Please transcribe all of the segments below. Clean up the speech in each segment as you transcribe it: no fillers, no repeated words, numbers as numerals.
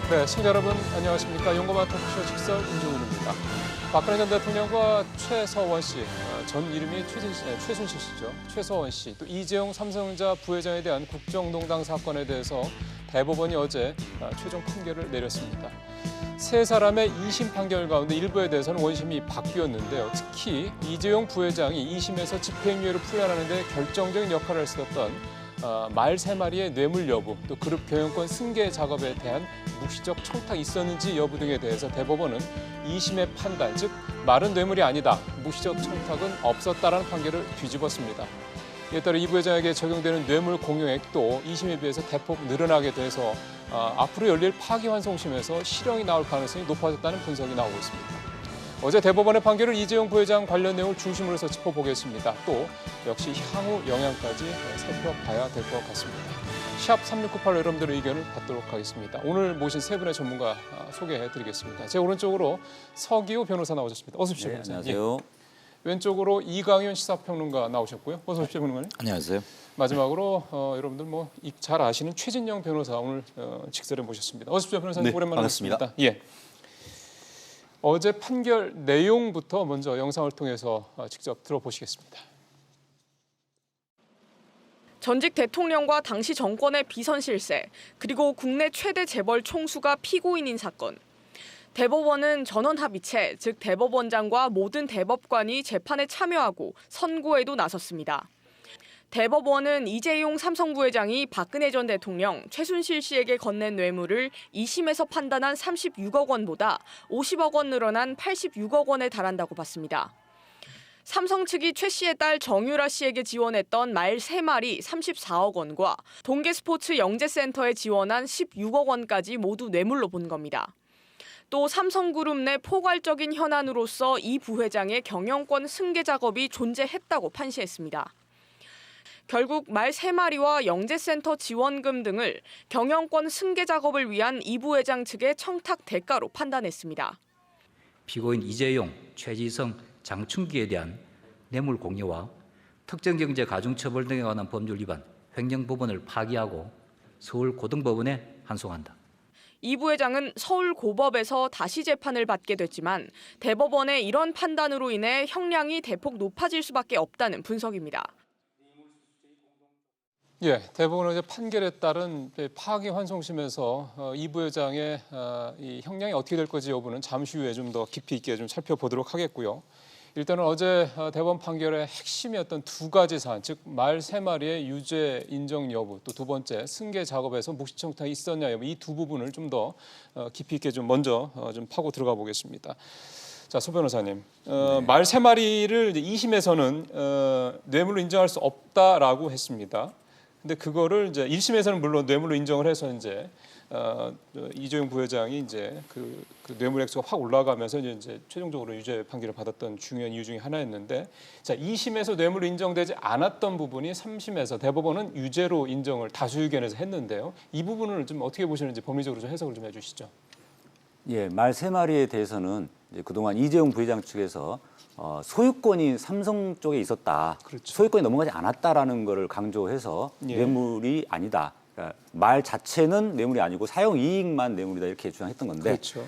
네, 시청자 여러분 안녕하십니까. 용감한 토크쇼 직설 임종훈입니다. 박근혜 전 대통령과 최서원 씨, 전 이름이 최순실 씨죠. 최서원 씨, 또 이재용 삼성전자 부회장에 대한 국정농단 사건에 대해서 대법원이 어제 최종 판결을 내렸습니다. 세 사람의 2심 판결 가운데 일부에 대해서는 원심이 바뀌었는데요. 특히 이재용 부회장이 2심에서 집행유예를 풀려나는 데 결정적인 역할을 했었던 말 3마리의 뇌물 여부, 또 그룹 경영권 승계 작업에 대한 묵시적 청탁이 있었는지 여부 등에 대해서 대법원은 2심의 판단, 즉 말은 뇌물이 아니다, 묵시적 청탁은 없었다라는 판결을 뒤집었습니다. 이에 따라 이 부회장에게 적용되는 뇌물 공여액도 2심에 비해서 대폭 늘어나게 돼서 앞으로 열릴 파기환송심에서 실형이 나올 가능성이 높아졌다는 분석이 나오고 있습니다. 어제 대법원의 판결을 이재용 부회장 관련 내용을 중심으로 해서 짚어보겠습니다. 또 역시 향후 영향까지 살펴봐야 될 것 같습니다. 샵 3698 여러분들의 의견을 받도록 하겠습니다. 오늘 모신 세 분의 전문가 소개해드리겠습니다. 제 오른쪽으로 서기호 변호사 나오셨습니다. 어서 오십시오. 네, 안녕하세요. 왼쪽으로 이강윤 시사평론가 나오셨고요. 어서 오십시오, 변호사님. 안녕하세요. 마지막으로 여러분들 잘 아시는 최진영 변호사 오늘 직설에 모셨습니다. 어서 오십시오, 변호사님. 네, 오랜만에 반갑습니다. 뵙습니다. 예. 어제 판결 내용부터 먼저 영상을 통해서 직접 들어보시겠습니다. 전직 대통령과 당시 정권의 비선 실세, 그리고 국내 최대 재벌 총수가 피고인인 사건. 대법원은 전원 합의체, 즉 대법원장과 모든 대법관이 재판에 참여하고 선고에도 나섰습니다. 대법원은 이재용 삼성 부회장이 박근혜 전 대통령, 최순실 씨에게 건넨 뇌물을 2심에서 판단한 36억 원보다 50억 원 늘어난 86억 원에 달한다고 봤습니다. 삼성 측이 최 씨의 딸 정유라 씨에게 지원했던 말 3마리 34억 원과 동계스포츠 영재센터에 지원한 16억 원까지 모두 뇌물로 본 겁니다. 또 삼성그룹 내 포괄적인 현안으로서 이 부회장의 경영권 승계 작업이 존재했다고 판시했습니다. 결국 말 3마리와 영재센터 지원금 등을 경영권 승계 작업을 위한 이 부회장 측의 청탁 대가로 판단했습니다. 피고인 이재용, 최지성, 장충기에 대한 뇌물 공여와 특정경제 가중처벌 등에 관한 법률 위반, 횡령법원을 파기하고 서울고등법원에 환송한다. 이 부회장은 서울고법에서 다시 재판을 받게 됐지만 대법원의 이런 판단으로 인해 형량이 대폭 높아질 수밖에 없다는 분석입니다. 예, 대법원은 어제 판결에 따른 파기환송심에서 이 부회장의 이 형량이 어떻게 될 건지 여부는 잠시 후에 좀 더 깊이 있게 좀 살펴보도록 하겠고요. 일단은 어제 대법원 판결의 핵심이었던 두 가지 사안, 즉 말 3마리의 유죄 인정 여부, 또 두 번째 승계 작업에서 묵시청탁이 있었냐 여부, 이 두 부분을 좀 더 깊이 있게 좀 먼저 좀 파고 들어가 보겠습니다. 자, 소 변호사님, 말 3마리를 2심에서는 뇌물로 인정할 수 없다라고 했습니다. 근데 그거를 이제 1심에서는 물론 뇌물로 인정을 해서 이제 이재용 부회장이 이제 그 뇌물 액수가 확 올라가면서 이제 최종적으로 유죄 판결을 받았던 중요한 이유 중에 하나였는데, 자 2심에서 뇌물로 인정되지 않았던 부분이 3심에서 대법원은 유죄로 인정을 다수 의견에서 했는데요. 이 부분을 좀 어떻게 보시는지 법리적으로 좀 해석을 좀 해주시죠. 예, 말 3마리에 대해서는 이제 그동안 이재용 부회장 측에서 소유권이 삼성 쪽에 있었다, 그렇죠. 소유권이 넘어가지 않았다라는 것을 강조해서 예. 뇌물이 아니다. 그러니까 말 자체는 뇌물이 아니고 사용 이익만 뇌물이다 이렇게 주장했던 건데, 그렇죠.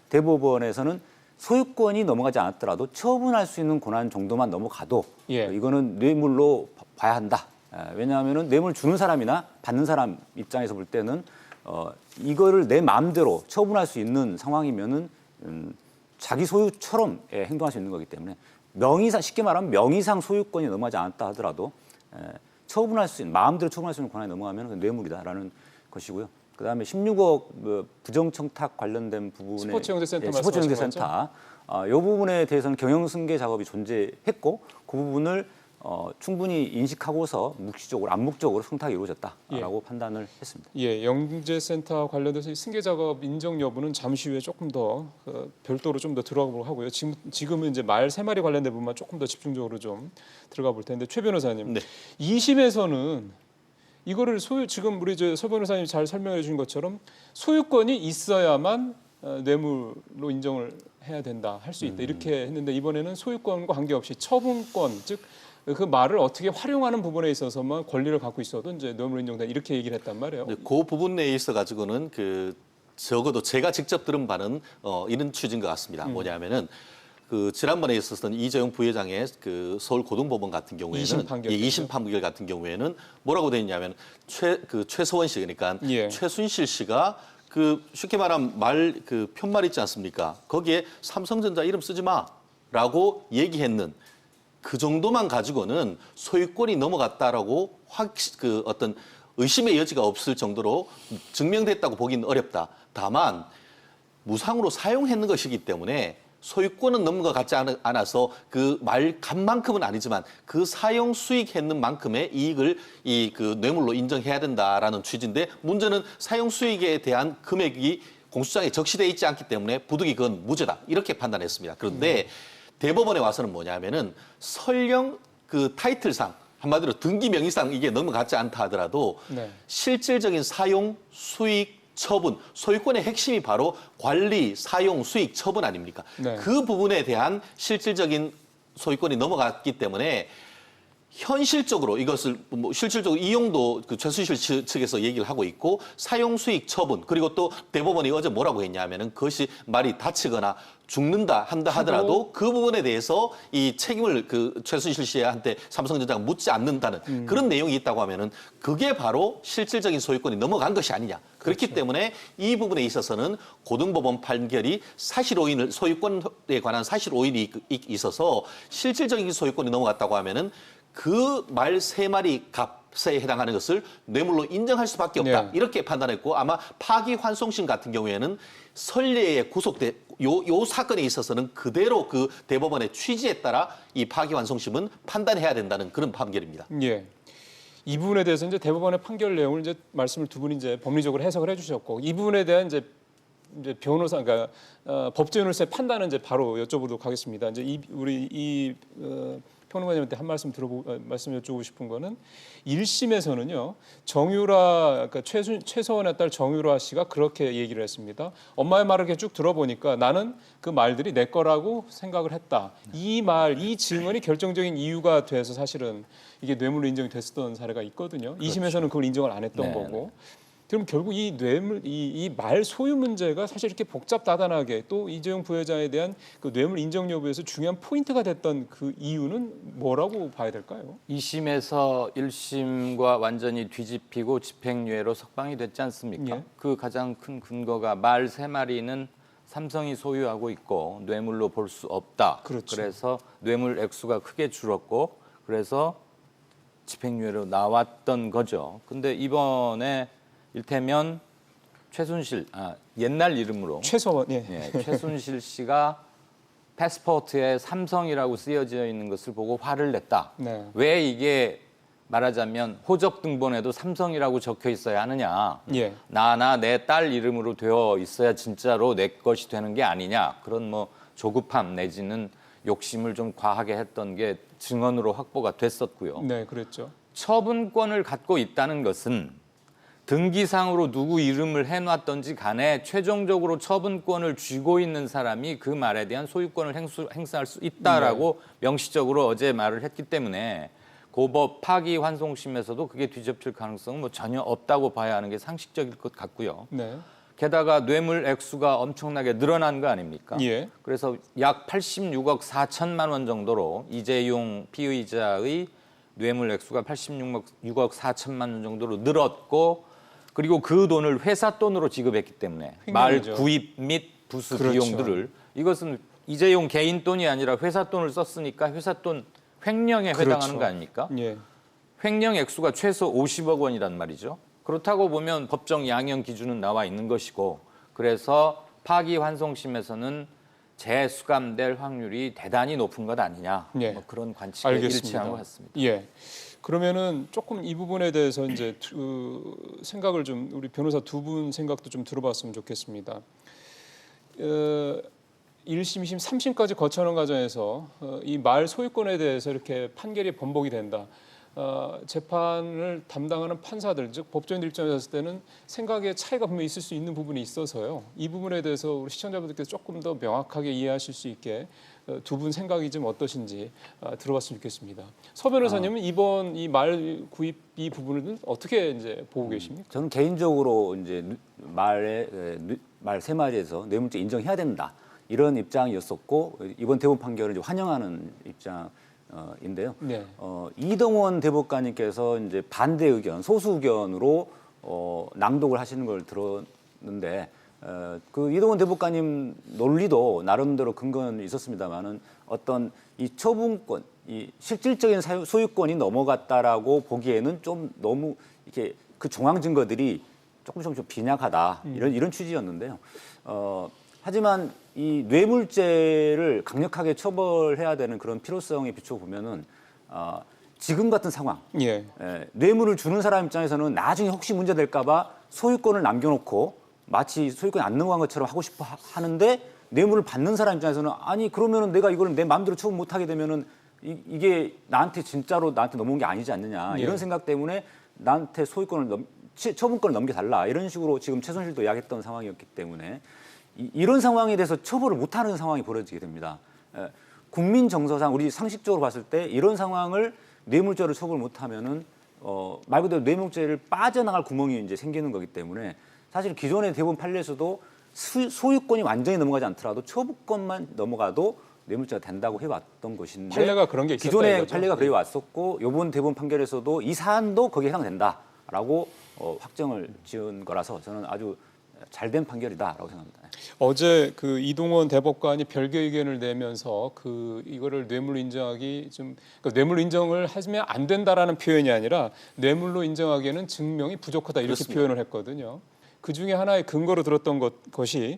대법원에서는 소유권이 넘어가지 않았더라도 처분할 수 있는 권한 정도만 넘어가도 예. 이거는 뇌물로 봐야 한다. 왜냐하면은 뇌물 주는 사람이나 받는 사람 입장에서 볼 때는 이거를 내 마음대로 처분할 수 있는 상황이면은 자기 소유처럼 행동할 수 있는 거기 때문에 명의상, 쉽게 말하면 명의상 소유권이 넘어가지 않았다 하더라도 처분할 수 있는, 마음대로 처분할 수 있는 권한이 넘어가면 뇌물이다라는 것이고요. 그다음에 16억 부정청탁 관련된 부분에 스포츠 영재센터 스포츠 영재센터 이 부분에 대해서는 경영승계 작업이 존재했고 그 부분을 충분히 인식하고서 묵시적으로 암묵적으로 청탁이 이루어졌다라고 판단을 했습니다. 예, 영재센터 관련돼서 이 승계 작업 인정 여부는 잠시 후에 조금 더 별도로 좀 더 들어가 보도록 하고요. 지금은 이제 말 3마리 관련된 부분만 조금 더 집중적으로 좀 들어가 볼 텐데, 최 변호사님, 네. 2심에서는 이거를 지금 우리 소 변호사님 잘 설명해 주신 것처럼 소유권이 있어야만 뇌물로 인정을 해야 된다, 할 수 있다 이렇게 했는데, 이번에는 소유권과 관계없이 처분권, 즉 그 말을 어떻게 활용하는 부분에 있어서만 권리를 갖고 있어도 이제 뇌물로 인정된다 이렇게 얘기를 했단 말이에요. 그 부분에 있어 가지고는 적어도 제가 직접 들은 바는 이런 취지인 것 같습니다. 뭐냐면은 그 지난번에 있었던 이재용 부회장의 그 서울 고등법원 같은 경우에는 2심 판결, 2심 판결 같은 경우에는 뭐라고 돼 있냐면 최서원 씨 그러니까 예. 최순실 씨가 그 쉽게 말하면 그 편말 있지 않습니까? 거기에 삼성전자 이름 쓰지 마라고 얘기했는 그 정도만 가지고는 소유권이 넘어갔다라고 그 어떤 의심의 여지가 없을 정도로 증명됐다고 보기는 어렵다. 다만 무상으로 사용했는 것이기 때문에 소유권은 넘어가지 않아서 그 말 값만큼은 아니지만 그 사용 수익했는 만큼의 이익을 그 뇌물로 인정해야 된다라는 취지인데 문제는 사용 수익에 대한 금액이 공소장에 적시돼 있지 않기 때문에 부득이 그건 무죄다 이렇게 판단했습니다. 그런데 대법원에 와서는 뭐냐면은 설령 그 타이틀상 한마디로 등기 명의상 이게 넘어가지 않다 하더라도 네. 실질적인 사용 수익 처분, 소유권의 핵심이 바로 관리, 사용, 수익, 처분 아닙니까? 네. 그 부분에 대한 실질적인 소유권이 넘어갔기 때문에 현실적으로 이것을 실질적으로 이용도 그 최순실 측에서 얘기를 하고 있고 사용 수익 처분 그리고 또 대법원이 어제 뭐라고 했냐면은 그것이 말이 다치거나 죽는다 한다 하더라도 그 부분에 대해서 이 책임을 그 최순실 씨한테 삼성전자가 묻지 않는다는 그런 내용이 있다고 하면은 그게 바로 실질적인 소유권이 넘어간 것이 아니냐. 그렇기 그렇죠. 때문에 이 부분에 있어서는 고등법원 판결이 사실오인을 소유권에 관한 사실오인이 있어서 실질적인 소유권이 넘어갔다고 하면은 그 말 세 마리 값에 해당하는 것을 뇌물로 인정할 수밖에 없다. 네. 이렇게 판단했고 아마 파기환송심 같은 경우에는 선례에 구속돼 요 사건에 있어서는 그대로 그 대법원의 취지에 따라 이 파기환송심은 판단해야 된다는 그런 판결입니다. 예. 이 부분에 대해서 이제 대법원의 판결 내용을 이제 말씀을 두 분이 이제 법리적으로 해석을 해주셨고 이 부분에 대한 이제 변호사 그러니까 법조인으로서의 판단은 이제 바로 여쭤보도록 하겠습니다. 이제 우리 평론가님한테 한 말씀 말씀 여쭤보고 싶은 거는 1심에서는요 정유라 그러니까 최서원의 딸 정유라 씨가 그렇게 얘기를 했습니다. 엄마의 말을 이렇게 쭉 들어보니까 나는 그 말들이 내 거라고 생각을 했다. 이 증언이 결정적인 이유가 돼서 사실은 이게 뇌물로 인정이 됐었던 사례가 있거든요. 2심에서는 그걸 인정을 안 했던 네, 거고. 그럼 결국 이 뇌물, 이 말 소유 문제가 사실 이렇게 복잡다단하게 또 이재용 부회장에 대한 그 뇌물 인정 여부에서 중요한 포인트가 됐던 그 이유는 뭐라고 봐야 될까요? 2심에서 1심과 완전히 뒤집히고 집행유예로 석방이 됐지 않습니까? 예. 그 가장 큰 근거가 말 세 마리는 삼성이 소유하고 있고 뇌물로 볼 수 없다. 그렇죠. 그래서 뇌물 액수가 크게 줄었고 그래서 집행유예로 나왔던 거죠. 근데 이번에 일테면 최순실, 옛날 이름으로 최서원, 최순실 씨가 패스포트에 삼성이라고 쓰여져 있는 것을 보고 화를 냈다. 네. 왜 이게 말하자면 호적 등본에도 삼성이라고 적혀 있어야 하느냐. 예. 나나 내 딸 이름으로 되어 있어야 진짜로 내 것이 되는 게 아니냐. 그런 뭐 조급함 내지는 욕심을 좀 과하게 했던 게 증언으로 확보가 됐었고요. 네, 그랬죠. 처분권을 갖고 있다는 것은 등기상으로 누구 이름을 해놨던지 간에 최종적으로 처분권을 쥐고 있는 사람이 그 말에 대한 소유권을 행사할 수 있다라고 명시적으로 어제 말을 했기 때문에 고법 파기환송심에서도 그게 뒤집힐 가능성은 뭐 전혀 없다고 봐야 하는 게 상식적일 것 같고요. 네. 게다가 뇌물 액수가 엄청나게 늘어난 거 아닙니까? 예. 그래서 약 86억 4천만 원 정도로 이재용 피의자의 뇌물 액수가 86억 4천만 원 정도로 늘었고 그리고 그 돈을 회사 돈으로 지급했기 때문에 말 횡령이죠. 구입 및 부수 그렇죠. 비용들을 이것은 이재용 개인 돈이 아니라 회사 돈을 썼으니까 회사 돈 횡령에 그렇죠. 해당하는 거 아닙니까? 예. 횡령 액수가 최소 50억 원이란 말이죠. 그렇다고 보면 법정 양형 기준은 나와 있는 것이고 그래서 파기환송심에서는 재수감될 확률이 대단히 높은 것 아니냐. 예. 뭐 그런 관측에 알겠습니다. 일치한 것 같습니다. 예. 그러면은 조금 이 부분에 대해서 이제 생각을 좀 우리 변호사 두 분 생각도 좀 들어봤으면 좋겠습니다. 1심, 2심, 3심까지 거쳐는 과정에서 이 말 소유권에 대해서 이렇게 판결이 번복이 된다. 재판을 담당하는 판사들, 즉 법조인들 입장에서 봤을 때는 생각의 차이가 분명히 있을 수 있는 부분이 있어서요. 이 부분에 대해서 우리 시청자분들께서 조금 더 명확하게 이해하실 수 있게 두 분 생각이 좀 어떠신지 들어봤으면 좋겠습니다. 서 변호사님은 이번 이 말 구입 이 부분을 어떻게 이제 보고 계십니까? 저는 개인적으로 이제 말에 말 세 마디에서 뇌물죄 인정해야 된다. 이런 입장이었었고 이번 대법원 판결을 이제 환영하는 입장인데요. 네. 이동원 대법관님께서 이제 반대 의견, 소수 의견으로 낭독을 하시는 걸 들었는데 그 이동원 대법관님 논리도 나름대로 근거는 있었습니다만은 어떤 이 처분권, 이 실질적인 소유권이 넘어갔다라고 보기에는 좀 너무 이렇게 그 정황 증거들이 조금 좀 빈약하다 이런 취지였는데요. 하지만 이 뇌물죄를 강력하게 처벌해야 되는 그런 필요성에 비추어 보면은 지금 같은 상황, 예. 뇌물을 주는 사람 입장에서는 나중에 혹시 문제 될까봐 소유권을 남겨놓고 마치 소유권이 안 넘어간 것처럼 하고 싶어 하는데 뇌물을 받는 사람 입장에서는 아니 그러면은 내가 이걸 내 마음대로 처분 못하게 되면은 이게 나한테 진짜로 나한테 넘어온 게 아니지 않느냐 예. 이런 생각 때문에 나한테 소유권을 처분권을 넘겨달라 이런 식으로 지금 최순실도 이야기했던 상황이었기 때문에 이런 상황에 대해서 처벌을 못하는 상황이 벌어지게 됩니다. 국민 정서상 우리 상식적으로 봤을 때 이런 상황을 뇌물죄로 처벌 못하면은 말 그대로 뇌물죄를 빠져나갈 구멍이 이제 생기는 거기 때문에 사실 기존의 대법원 판례에서도 소유권이 완전히 넘어가지 않더라도 처분권만 넘어가도 뇌물죄가 된다고 해왔던 것인데 판례가 그런 게 있었다 기존의 이거죠. 판례가 그래 왔었고 이번 대법원 판결에서도 이 사안도 거기에 해당된다라고 확정을 지은 거라서 저는 아주 잘된 판결이다라고 생각합니다. 어제 그 이동원 대법관이 별개 의견을 내면서 이거를 뇌물로 인정하기 그러니까 뇌물로 인정을 하면 안 된다라는 표현이 아니라 뇌물로 인정하기에는 증명이 부족하다 이렇게 그렇습니다. 표현을 했거든요. 그 중에 하나의 근거로 들었던 것이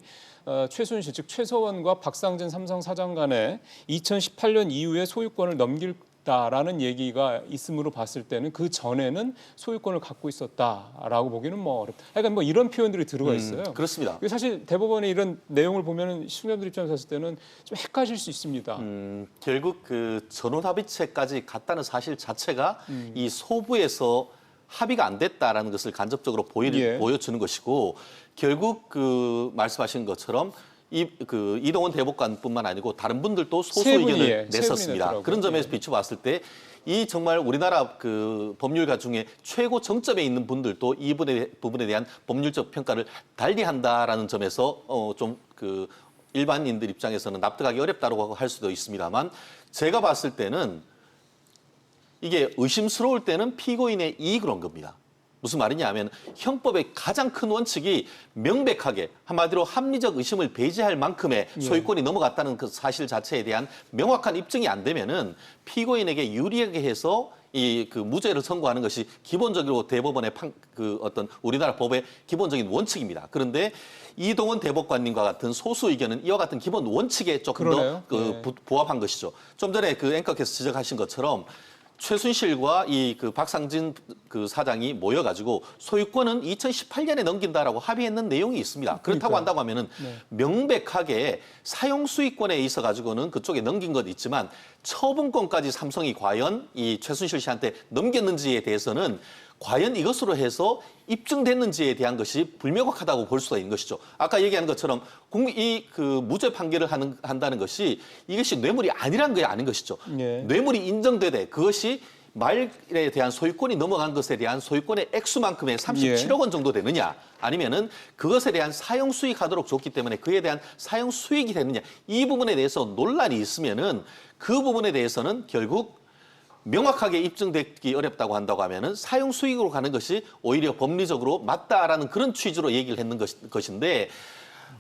최순실 즉 최서원과 박상진 삼성 사장 간에 2018년 이후에 소유권을 넘길다라는 얘기가 있음으로 봤을 때는 그 전에는 소유권을 갖고 있었다라고 보기는 뭐 어렵다. 그러니까 뭐 이런 표현들이 들어가 있어요. 그렇습니다. 이게 사실 대법원의 이런 내용을 보면은 시청자들 입장에서 봤을 때는 좀 헷갈릴 수 있습니다. 결국 그 전원합의체까지 갔다는 사실 자체가 이 소부에서 합의가 안 됐다라는 것을 간접적으로 예. 보여주는 것이고 결국 그 말씀하신 것처럼 이동원 대법관뿐만 아니고 다른 분들도 소수 세 분이, 의견을 세 분이 냈었습니다. 냈더라고요. 그런 점에서 예. 비춰봤을 때 이 정말 우리나라 그 법률가 중에 최고 정점에 있는 분들도 이 부분에 대한 법률적 평가를 달리한다라는 점에서 좀 그 일반인들 입장에서는 납득하기 어렵다고 할 수도 있습니다만 제가 봤을 때는 이게 의심스러울 때는 피고인의 이익으로 한 겁니다. 무슨 말이냐 하면 형법의 가장 큰 원칙이 명백하게 한마디로 합리적 의심을 배제할 만큼의 소유권이 넘어갔다는 그 사실 자체에 대한 명확한 입증이 안 되면은 피고인에게 유리하게 해서 그 무죄를 선고하는 것이 기본적으로 대법원의 그 어떤 우리나라 법의 기본적인 원칙입니다. 그런데 이동원 대법관님과 같은 소수 의견은 이와 같은 기본 원칙에 조금 그러네요. 더 부합한 것이죠. 좀 전에 그 앵커께서 지적하신 것처럼 최순실과 그 박상진 그 사장이 모여가지고 소유권은 2018년에 넘긴다라고 합의했는 내용이 있습니다. 그렇다고 한다고 하면은 명백하게 사용 수익권에 있어 가지고는 그쪽에 넘긴 것 있지만 처분권까지 삼성이 과연 이 최순실 씨한테 넘겼는지에 대해서는 과연 이것으로 해서 입증됐는지에 대한 것이 불명확하다고 볼 수가 있는 것이죠. 아까 얘기한 것처럼 그 무죄 판결을 한다는 것이 이것이 뇌물이 아니라는 게 아닌 것이죠. 예. 뇌물이 인정되되 그것이 말에 대한 소유권이 넘어간 것에 대한 소유권의 액수만큼의 37억 원 정도 되느냐 아니면은 그것에 대한 사용 수익하도록 줬기 때문에 그에 대한 사용 수익이 되느냐 이 부분에 대해서 논란이 있으면은 그 부분에 대해서는 결국 명확하게 입증되기 어렵다고 한다고 하면은 사용 수익으로 가는 것이 오히려 법리적으로 맞다라는 그런 취지로 얘기를 했는 것인데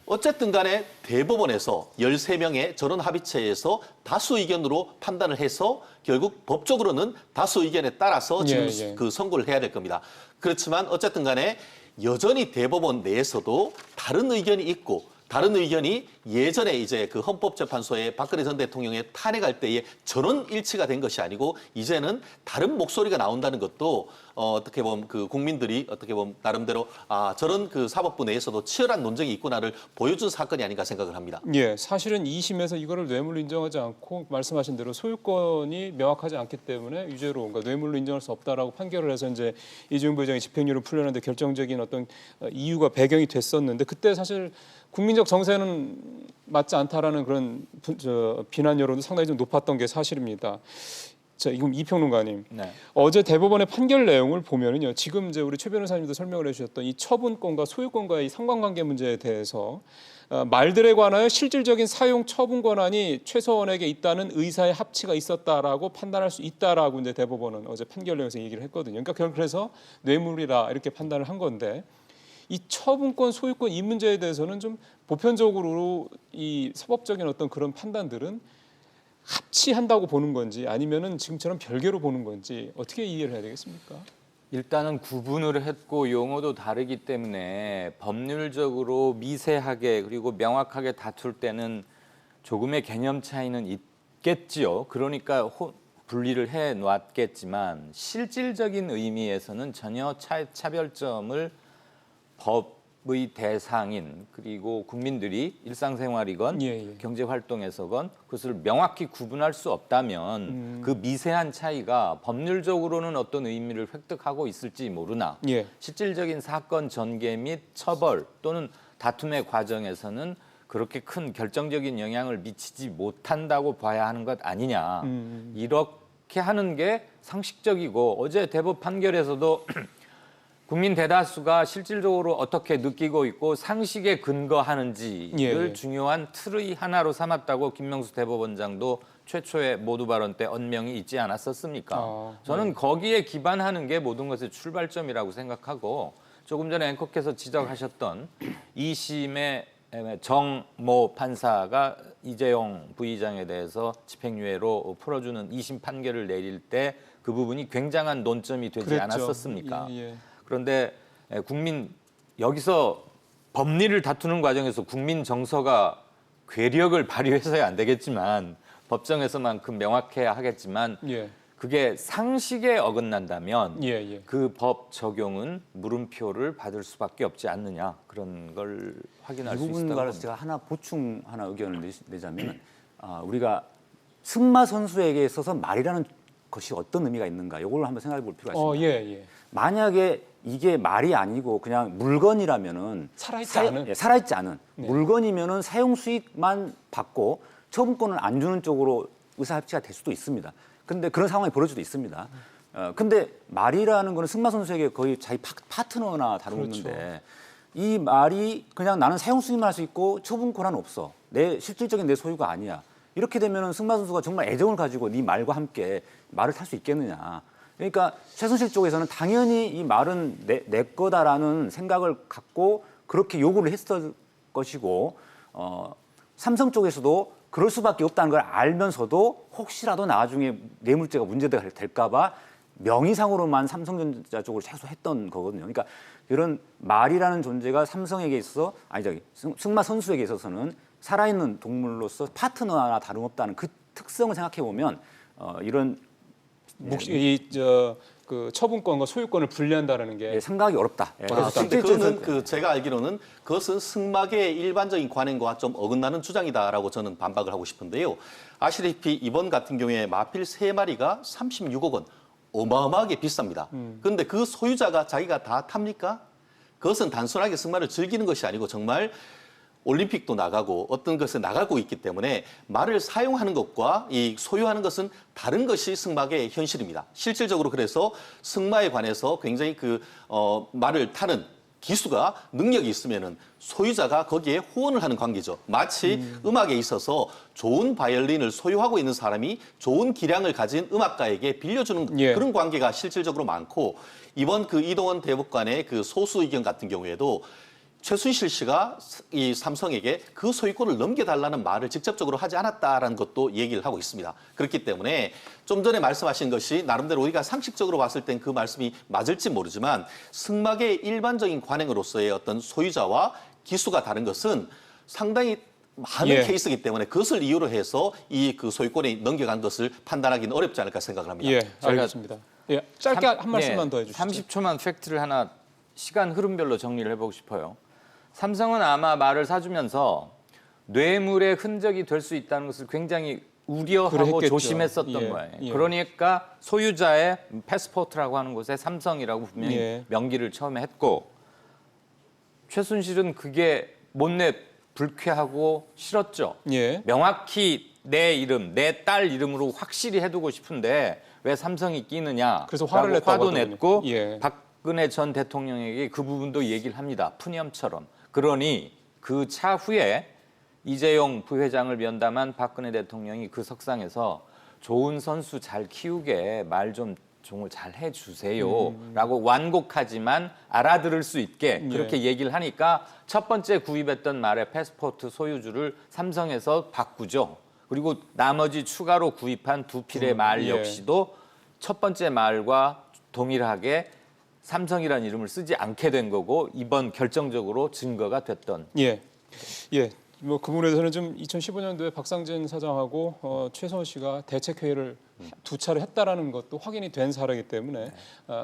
어쨌든 간에 대법원에서 13명의 전원 합의체에서 다수 의견으로 판단을 해서 결국 법적으로는 다수 의견에 따라서 지금 그 선고를 해야 될 겁니다. 그렇지만 어쨌든 간에 여전히 대법원 내에서도 다른 의견이 있고 다른 의견이 예전에 이제 그 헌법재판소에 박근혜 전 대통령의 탄핵할 때에 전원 일치가 된 것이 아니고 이제는 다른 목소리가 나온다는 것도 어떻게 보면 그 국민들이 어떻게 보면 나름대로 저런 그 사법부 내에서도 치열한 논쟁이 있구나를 보여준 사건이 아닌가 생각을 합니다. 예, 사실은 2심에서 이거를 뇌물로 인정하지 않고 말씀하신 대로 소유권이 명확하지 않기 때문에 유죄로 그러니까 뇌물로 인정할 수 없다라고 판결을 해서 이제 이재용 부회장이 집행유예를 풀려는데 결정적인 어떤 이유가 배경이 됐었는데 그때 사실 국민적 정세는 맞지 않다라는 그런 비난 여론도 상당히 좀 높았던 게 사실입니다. 자, 이금 이평론가님. 네. 어제 대법원의 판결 내용을 보면은요. 지금 이제 우리 최 변호사님도 설명을 해주셨던 이 처분권과 소유권과의 상관관계 문제에 대해서 말들에 관하여 실질적인 사용 처분 권한이 최서원에게 있다는 의사의 합치가 있었다라고 판단할 수 있다라고 이제 대법원은 어제 판결 내용에서 얘기를 했거든요. 그러니까 그래서 뇌물이라 이렇게 판단을 한 건데 이 처분권, 소유권 이 문제에 대해서는 좀 보편적으로 이 사법적인 어떤 그런 판단들은 합치한다고 보는 건지 아니면은 지금처럼 별개로 보는 건지 어떻게 이해를 해야 되겠습니까? 일단은 구분을 했고 용어도 다르기 때문에 법률적으로 미세하게 그리고 명확하게 다툴 때는 조금의 개념 차이는 있겠지요. 그러니까 분리를 해 놨겠지만 실질적인 의미에서는 전혀 차별점을 법의 대상인 그리고 국민들이 일상생활이건 경제활동에서건 그것을 명확히 구분할 수 없다면 그 미세한 차이가 법률적으로는 어떤 의미를 획득하고 있을지 모르나 실질적인 사건 전개 및 처벌 또는 다툼의 과정에서는 그렇게 큰 결정적인 영향을 미치지 못한다고 봐야 하는 것 아니냐. 이렇게 하는 게 상식적이고 어제 대법 판결에서도 국민 대다수가 실질적으로 어떻게 느끼고 있고 상식에 근거하는지를 중요한 틀의 하나로 삼았다고 김명수 대법원장도 최초의 모두 발언 때 언명이 있지 않았었습니까? 저는 거기에 기반하는 게 모든 것의 출발점이라고 생각하고 조금 전에 앵커께서 지적하셨던 2심의 정모 판사가 이재용 부의장에 대해서 집행유예로 풀어주는 2심 판결을 내릴 때 그 부분이 굉장한 논점이 되지 않았었습니까? 그런데 여기서 법리를 다투는 과정에서 국민 정서가 괴력을 발휘해서야 안 되겠지만 법정에서만큼 명확해야 하겠지만 그게 상식에 어긋난다면 그 법 적용은 물음표를 받을 수밖에 없지 않느냐 그런 걸 확인할 수 있다고 봅니다. 이 부분 관해서 제가 하나 의견을 내자면 우리가 승마 선수에게 있어서 말이라는 것이 어떤 의미가 있는가 이걸 한번 생각해 볼 필요가 있습니다. 만약에 이게 말이 아니고 그냥 물건이라면은 살아있지 않은 물건이면은 사용 수익만 받고 처분권을 안 주는 쪽으로 의사 합치가 될 수도 있습니다. 근데 그런 상황이 벌어질 수도 있습니다. 근데 말이라는 거는 승마 선수에게 거의 자기 파트너나 다름없는데 이 말이 그냥 나는 사용 수익만 할 수 있고 처분 권한은 없어. 실질적인 내 소유가 아니야. 이렇게 되면은 승마 선수가 정말 애정을 가지고 네 말과 함께 말을 탈 수 있겠느냐. 그러니까 최순실 쪽에서는 당연히 이 말은 내 거다라는 생각을 갖고 그렇게 요구를 했을 것이고 삼성 쪽에서도 그럴 수밖에 없다는 걸 알면서도 혹시라도 나중에 뇌물죄가 문제가 될까 봐 명의상으로만 삼성전자 쪽으로 최소했던 거거든요. 그러니까 이런 말이라는 존재가 삼성에게 있어서 승마 선수에게 있어서는 살아있는 동물로서 파트너나 다름없다는 그 특성을 생각해 보면 이런 그 처분권과 소유권을 분리한다라는 게 생각이 어렵다. 그런데 그거는 제가 알기로는 그것은 승마계의 일반적인 관행과 좀 어긋나는 주장이다라고 저는 반박을 하고 싶은데요. 아시다시피 이번 같은 경우에 마필 3마리가 36억 원, 어마어마하게 비쌉니다. 그런데 그 소유자가 자기가 다 탑니까? 그것은 단순하게 승마를 즐기는 것이 아니고 정말 올림픽도 나가고 어떤 것에 나가고 있기 때문에 말을 사용하는 것과 이 소유하는 것은 다른 것이 승마계의 현실입니다. 실질적으로 그래서 승마에 관해서 굉장히 말을 타는 기수가 능력이 있으면은 소유자가 거기에 후원을 하는 관계죠. 마치 음악에 있어서 좋은 바이올린을 소유하고 있는 사람이 좋은 기량을 가진 음악가에게 빌려주는 그런 관계가 실질적으로 많고 이번 이동원 대법관의 소수 의견 같은 경우에도 최순실 씨가 이 삼성에게 그 소유권을 넘겨달라는 말을 직접적으로 하지 않았다라는 것도 얘기를 하고 있습니다. 그렇기 때문에 좀 전에 말씀하신 것이 나름대로 우리가 상식적으로 봤을 땐 그 말씀이 맞을지 모르지만 승마계의 일반적인 관행으로서의 어떤 소유자와 기수가 다른 것은 상당히 많은 케이스이기 때문에 그것을 이유로 해서 그 소유권에 넘겨간 것을 판단하기는 어렵지 않을까 생각을 합니다. 알겠습니다. 짧게 한 말씀만 더 해주시죠. 30초만 팩트를 하나 시간 흐름별로 정리를 해보고 싶어요. 삼성은 아마 말을 사주면서 뇌물의 흔적이 될 수 있다는 것을 굉장히 우려하고 조심했었던 거예요. 그러니까 소유자의 패스포트라고 하는 곳에 삼성이라고 분명히 명기를 처음에 했고 최순실은 그게 못내 불쾌하고 싫었죠. 명확히 내 이름, 내 딸 이름으로 확실히 해두고 싶은데 왜 삼성이 끼느냐? 그래서 화를 라고 냈다고 화도 하더군요. 냈고 예. 박근혜 전 대통령에게 그 부분도 얘기를 합니다. 푸념처럼. 그러니 그 차후에 이재용 부회장을 면담한 박근혜 대통령이 그 석상에서 좋은 선수 잘 키우게 말 좀 종을 잘 해주세요라고 완곡하지만 알아들을 수 있게 그렇게 얘기를 하니까 첫 번째 구입했던 말의 패스포트 소유주를 삼성에서 바꾸죠. 그리고 나머지 추가로 구입한 두 필의 말 예. 역시도 첫 번째 말과 동일하게 삼성이라는 이름을 쓰지 않게 된 거고 이번 결정적으로 증거가 됐던. 예. 예. 뭐 그 부분에 대해서는 좀 2015년도에 박상진 사장하고 최소원 씨가 대책 회의를 두 차례 했다라는 것도 확인이 된 사례이기 때문에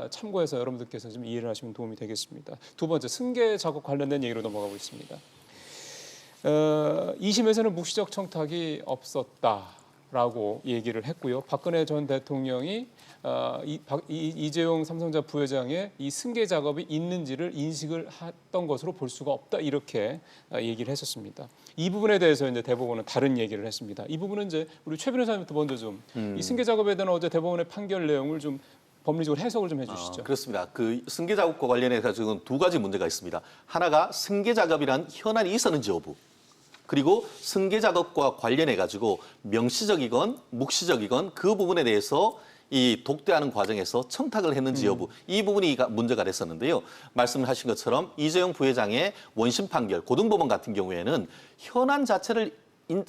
참고해서 여러분들께서 좀 이해를 하시면 도움이 되겠습니다. 두 번째 승계 작업 관련된 얘기로 넘어가고 있습니다. 2심에서는 묵시적 청탁이 없었다라고 얘기를 했고요. 박근혜 전 대통령이 이재용 삼성전자 부회장의 이 승계 작업이 있는지를 인식을 했던 것으로 볼 수가 없다 이렇게 얘기를 했었습니다. 이 부분에 대해서 이제 대법원은 다른 얘기를 했습니다. 이 부분은 이제 우리 최 변호사님부터 먼저 좀 이 승계 작업에 대한 어제 대법원의 판결 내용을 좀 법리적으로 해석을 좀 해주시죠. 그렇습니다. 그 승계 작업과 관련해서 지금 두 가지 문제가 있습니다. 하나가 승계 작업이란 현안이 있었는지 여부. 그리고 승계 작업과 관련해 가지고 명시적이건 묵시적이건 그 부분에 대해서 이 독대하는 과정에서 청탁을 했는지 여부 이 부분이 문제가 됐었는데요. 말씀하신 것처럼 이재용 부회장의 원심 판결 고등법원 같은 경우에는 현안 자체를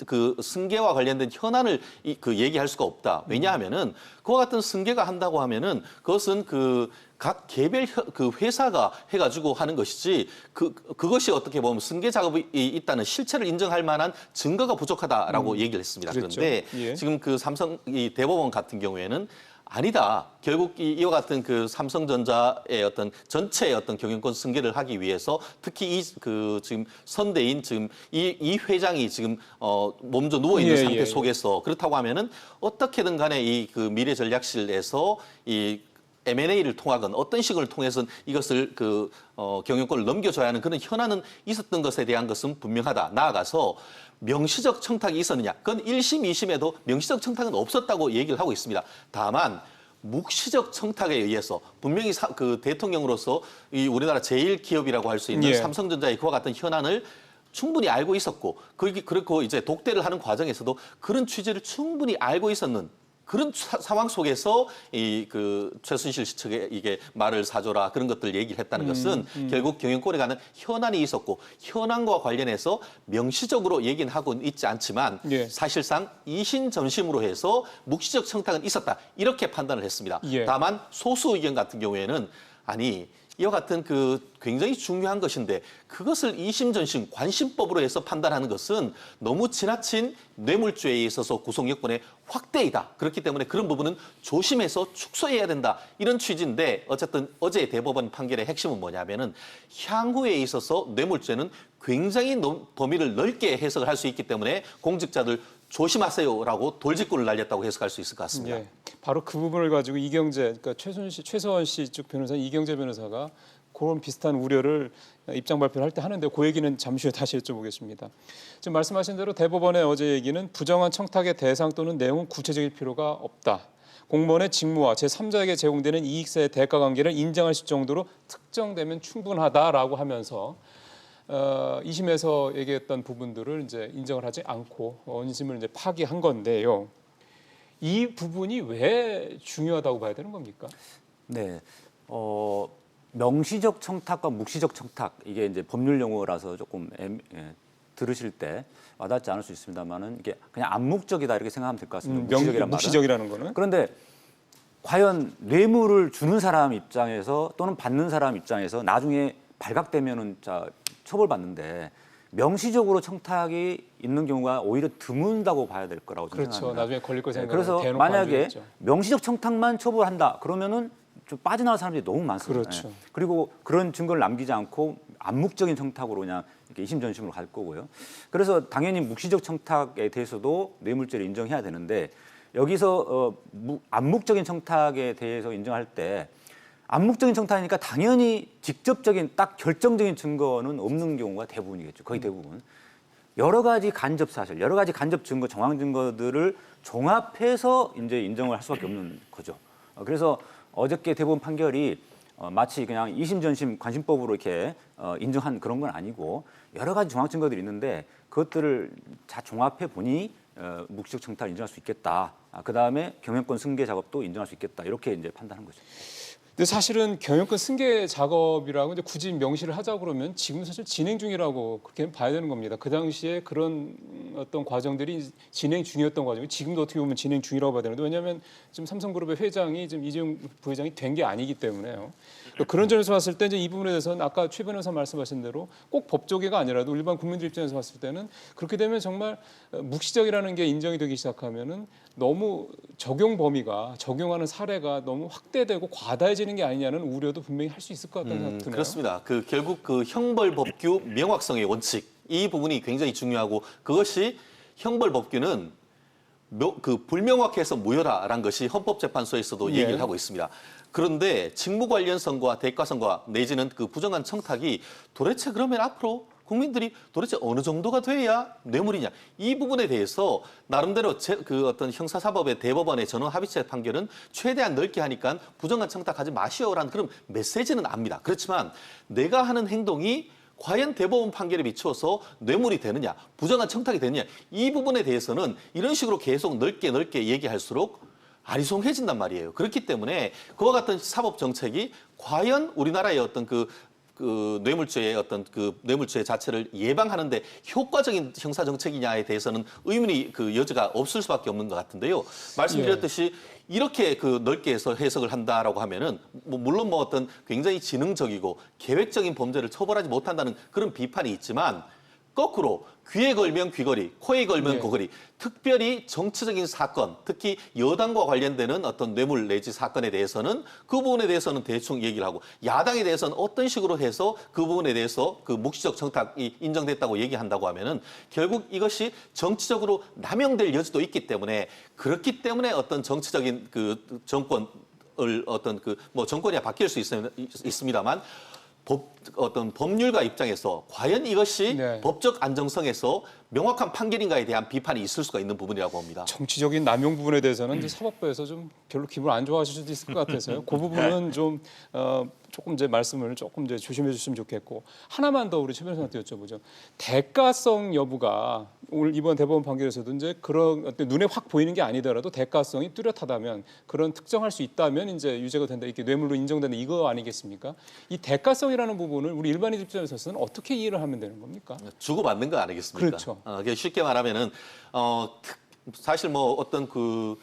그 승계와 관련된 현안을 얘기할 수가 없다. 왜냐하면은 그와 같은 승계가 한다고 하면은 그것은 그 각 개별 그 회사가 해가지고 하는 것이지 그것이 어떻게 보면 승계 작업이 있다는 실체를 인정할 만한 증거가 부족하다라고 얘기를 했습니다. 그랬죠. 그런데 예. 지금 그 삼성 이 대법원 같은 경우에는 아니다. 결국 이와 같은 그 삼성전자의 어떤 전체의 어떤 경영권 승계를 하기 위해서 특히 지금 선대인 지금 이 회장이 지금 몸져 누워 있는 예, 상태 예. 속에서 그렇다고 하면은 어떻게든 간에 이 그 미래전략실에서 이 M&A를 통하건 어떤 식을 통해서는 이것을 경영권을 넘겨줘야 하는 그런 현안은 있었던 것에 대한 것은 분명하다. 나아가서 명시적 청탁이 있었느냐. 그건 1심, 2심에도 명시적 청탁은 없었다고 얘기를 하고 있습니다. 다만 묵시적 청탁에 의해서 분명히 그 대통령으로서 이 우리나라 제일 기업이라고 할 수 있는 예. 삼성전자의 그와 같은 현안을 충분히 알고 있었고 그리고 이제 독대를 하는 과정에서도 그런 취지를 충분히 알고 있었는 그런 상황 속에서 최순실 씨 측에 이게 말을 사줘라 그런 것들 얘기를 했다는 것은 결국 경영권에 관한 현안이 있었고 현안과 관련해서 명시적으로 얘기는 하고 있지 않지만 예. 사실상 이심전심으로 해서 묵시적 청탁은 있었다 이렇게 판단을 했습니다. 예. 다만 소수 의견 같은 경우에는 아니 이와 같은 굉장히 중요한 것인데 그것을 이심전심 관심법으로 해서 판단하는 것은 너무 지나친 뇌물죄에 있어서 구속여건의 확대이다. 그렇기 때문에 그런 부분은 조심해서 축소해야 된다. 이런 취지인데 어쨌든 어제 대법원 판결의 핵심은 뭐냐면은 향후에 있어서 뇌물죄는 굉장히 범위를 넓게 해석을 할 수 있기 때문에 공직자들 조심하세요라고 돌직구를 날렸다고 해석할 수 있을 것 같습니다. 예, 바로 그 부분을 가지고 그러니까 최서원 씨 쪽 변호사 이경재 변호사가 그런 비슷한 우려를 입장 발표를 할 때 하는데 그 얘기는 잠시 후에 다시 여쭤보겠습니다. 지금 말씀하신 대로 대법원의 어제 얘기는 부정한 청탁의 대상 또는 내용은 구체적일 필요가 없다. 공무원의 직무와 제3자에게 제공되는 이익사의 대가 관계를 인정할 정도로 특정되면 충분하다라고 하면서 2심에서 얘기했던 부분들을 이제 인정을 하지 않고 원심을 이제 파기한 건데요. 이 부분이 왜 중요하다고 봐야 되는 겁니까? 네, 명시적 청탁과 묵시적 청탁 이게 이제 법률 용어라서 조금 들으실 때 와닿지 않을 수 있습니다만은 이게 그냥 암묵적이다 이렇게 생각하면 될 것 같습니다. 묵시적이란 말은. 묵시적이라는 거는. 그런데 과연 뇌물을 주는 사람 입장에서 또는 받는 사람 입장에서 나중에 발각되면은 처벌받는데 명시적으로 청탁이 있는 경우가 오히려 드문다고 봐야 될 거라고 그렇죠. 생각합니다. 나중에 걸릴 거 생각하면 그래서 대놓고 만약에 안 주겠죠. 명시적 청탁만 처벌한다 그러면은 좀 빠져나갈 사람들이 너무 많습니다. 그렇죠. 예. 그리고 그런 증거를 남기지 않고 암묵적인 청탁으로 그냥 이렇게 이심전심으로 갈 거고요. 그래서 당연히 묵시적 청탁에 대해서도 뇌물죄를 인정해야 되는데 여기서 암묵적인 청탁에 대해서 인정할 때 암묵적인 청탁이니까 당연히 직접적인 딱 결정적인 증거는 없는 경우가 대부분이겠죠. 거의 대부분. 여러 가지 간접 사실, 여러 가지 간접 증거, 정황 증거들을 종합해서 이제 인정을 할 수밖에 없는 거죠. 그래서 어저께 대법원 판결이 마치 그냥 이심 전심 관심법으로 이렇게 인정한 그런 건 아니고 여러 가지 종합 증거들이 있는데 그것들을 다 종합해 보니 묵시적 청탁을 인정할 수 있겠다. 그 다음에 경영권 승계 작업도 인정할 수 있겠다. 이렇게 이제 판단한 거죠. 근데 사실은 경영권 승계 작업이라고 이제 굳이 명시를 하자고 그러면 지금 사실 진행 중이라고 그렇게 봐야 되는 겁니다. 그 당시에 그런 어떤 과정들이 진행 중이었던 과정이 지금도 어떻게 보면 진행 중이라고 봐야 되는데 왜냐하면 지금 삼성그룹의 회장이 지금 이재용 부회장이 된 게 아니기 때문에요. 그런 점에서 봤을 때 이제 이 부분에 대해서는 아까 최 변호사 말씀하신 대로 꼭 법조계가 아니라도 일반 국민들 입장에서 봤을 때는 그렇게 되면 정말 묵시적이라는 게 인정이 되기 시작하면은 너무 적용 범위가 적용하는 사례가 너무 확대되고 과다해지는 게 아니냐는 우려도 분명히 할 수 있을 것 같다는 생각이 드네요. 그렇습니다. 결국 그 형벌법규 명확성의 원칙 이 부분이 굉장히 중요하고 그것이 형벌법규는 불명확해서 무효라라는 것이 헌법재판소에서도 예. 얘기를 하고 있습니다. 그런데 직무 관련성과 대가성과 내지는 그 부정한 청탁이 도대체 그러면 앞으로 국민들이 도대체 어느 정도가 돼야 뇌물이냐 이 부분에 대해서 나름대로 그 어떤 형사사법의 대법원의 전원 합의체 판결은 최대한 넓게 하니까 부정한 청탁하지 마시오라는 그런 메시지는 압니다. 그렇지만 내가 하는 행동이 과연 대법원 판결에 비추어서 뇌물이 되느냐 부정한 청탁이 되느냐 이 부분에 대해서는 이런 식으로 계속 넓게 얘기할수록 아리송해진단 말이에요. 그렇기 때문에 그와 같은 사법 정책이 과연 우리나라의 어떤 그 뇌물죄의 어떤 그 뇌물죄 자체를 예방하는데 효과적인 형사 정책이냐에 대해서는 의문이 그 여지가 없을 수밖에 없는 것 같은데요. 말씀드렸듯이 이렇게 그 넓게 해서 해석을 한다라고 하면은 물론 어떤 굉장히 지능적이고 계획적인 범죄를 처벌하지 못한다는 그런 비판이 있지만 거꾸로 귀에 걸면 귀걸이, 코에 걸면 코걸이, 특별히 정치적인 사건, 특히 여당과 관련되는 어떤 뇌물 내지 사건에 대해서는 그 부분에 대해서는 대충 얘기를 하고 야당에 대해서는 어떤 식으로 해서 그 부분에 대해서 그 묵시적 청탁이 인정됐다고 얘기한다고 하면은 결국 이것이 정치적으로 남용될 여지도 있기 때문에 그렇기 때문에 어떤 정치적인 그 정권을 어떤 그 뭐 정권이 바뀔 수 있습니다만 어떤 법률가 입장에서 과연 이것이 법적 안정성에서 명확한 판결인가에 대한 비판이 있을 수가 있는 부분이라고 봅니다. 정치적인 남용 부분에 대해서는 이제 사법부에서 좀 별로 기분 안 좋아하실 수도 있을 것 같아서요. 그 부분은 좀 조금 이제 말씀을 조금 이제 조심해 주시면 좋겠고 하나만 더 우리 최 변호사한테 여쭤보죠. 대가성 여부가 오늘 이번 대법원 판결에서도 이제 그런 어떤 눈에 확 보이는 게 아니더라도 대가성이 뚜렷하다면 그런 특정할 수 있다면 이제 유죄가 된다 이렇게 뇌물로 인정된다 이거 아니겠습니까? 이 대가성이라는 부분을 우리 일반인 입장에서는 어떻게 이해를 하면 되는 겁니까? 주고받는 거 아니겠습니까? 그렇죠. 쉽게 말하면은 사실 뭐 어떤 그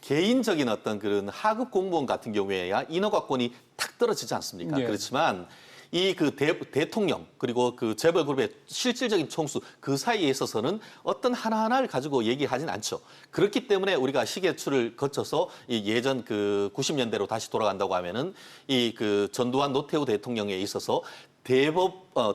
개인적인 어떤 그런 하급 공무원 같은 경우에야 인허가권이 탁 떨어지지 않습니까? 예. 그렇지만 이 그 대통령 그리고 그 재벌그룹의 실질적인 총수 그 사이에 있어서는 어떤 하나하나를 가지고 얘기하진 않죠. 그렇기 때문에 우리가 시계추를 거쳐서 이 예전 그 90년대로 다시 돌아간다고 하면은 이 그 전두환 노태우 대통령에 있어서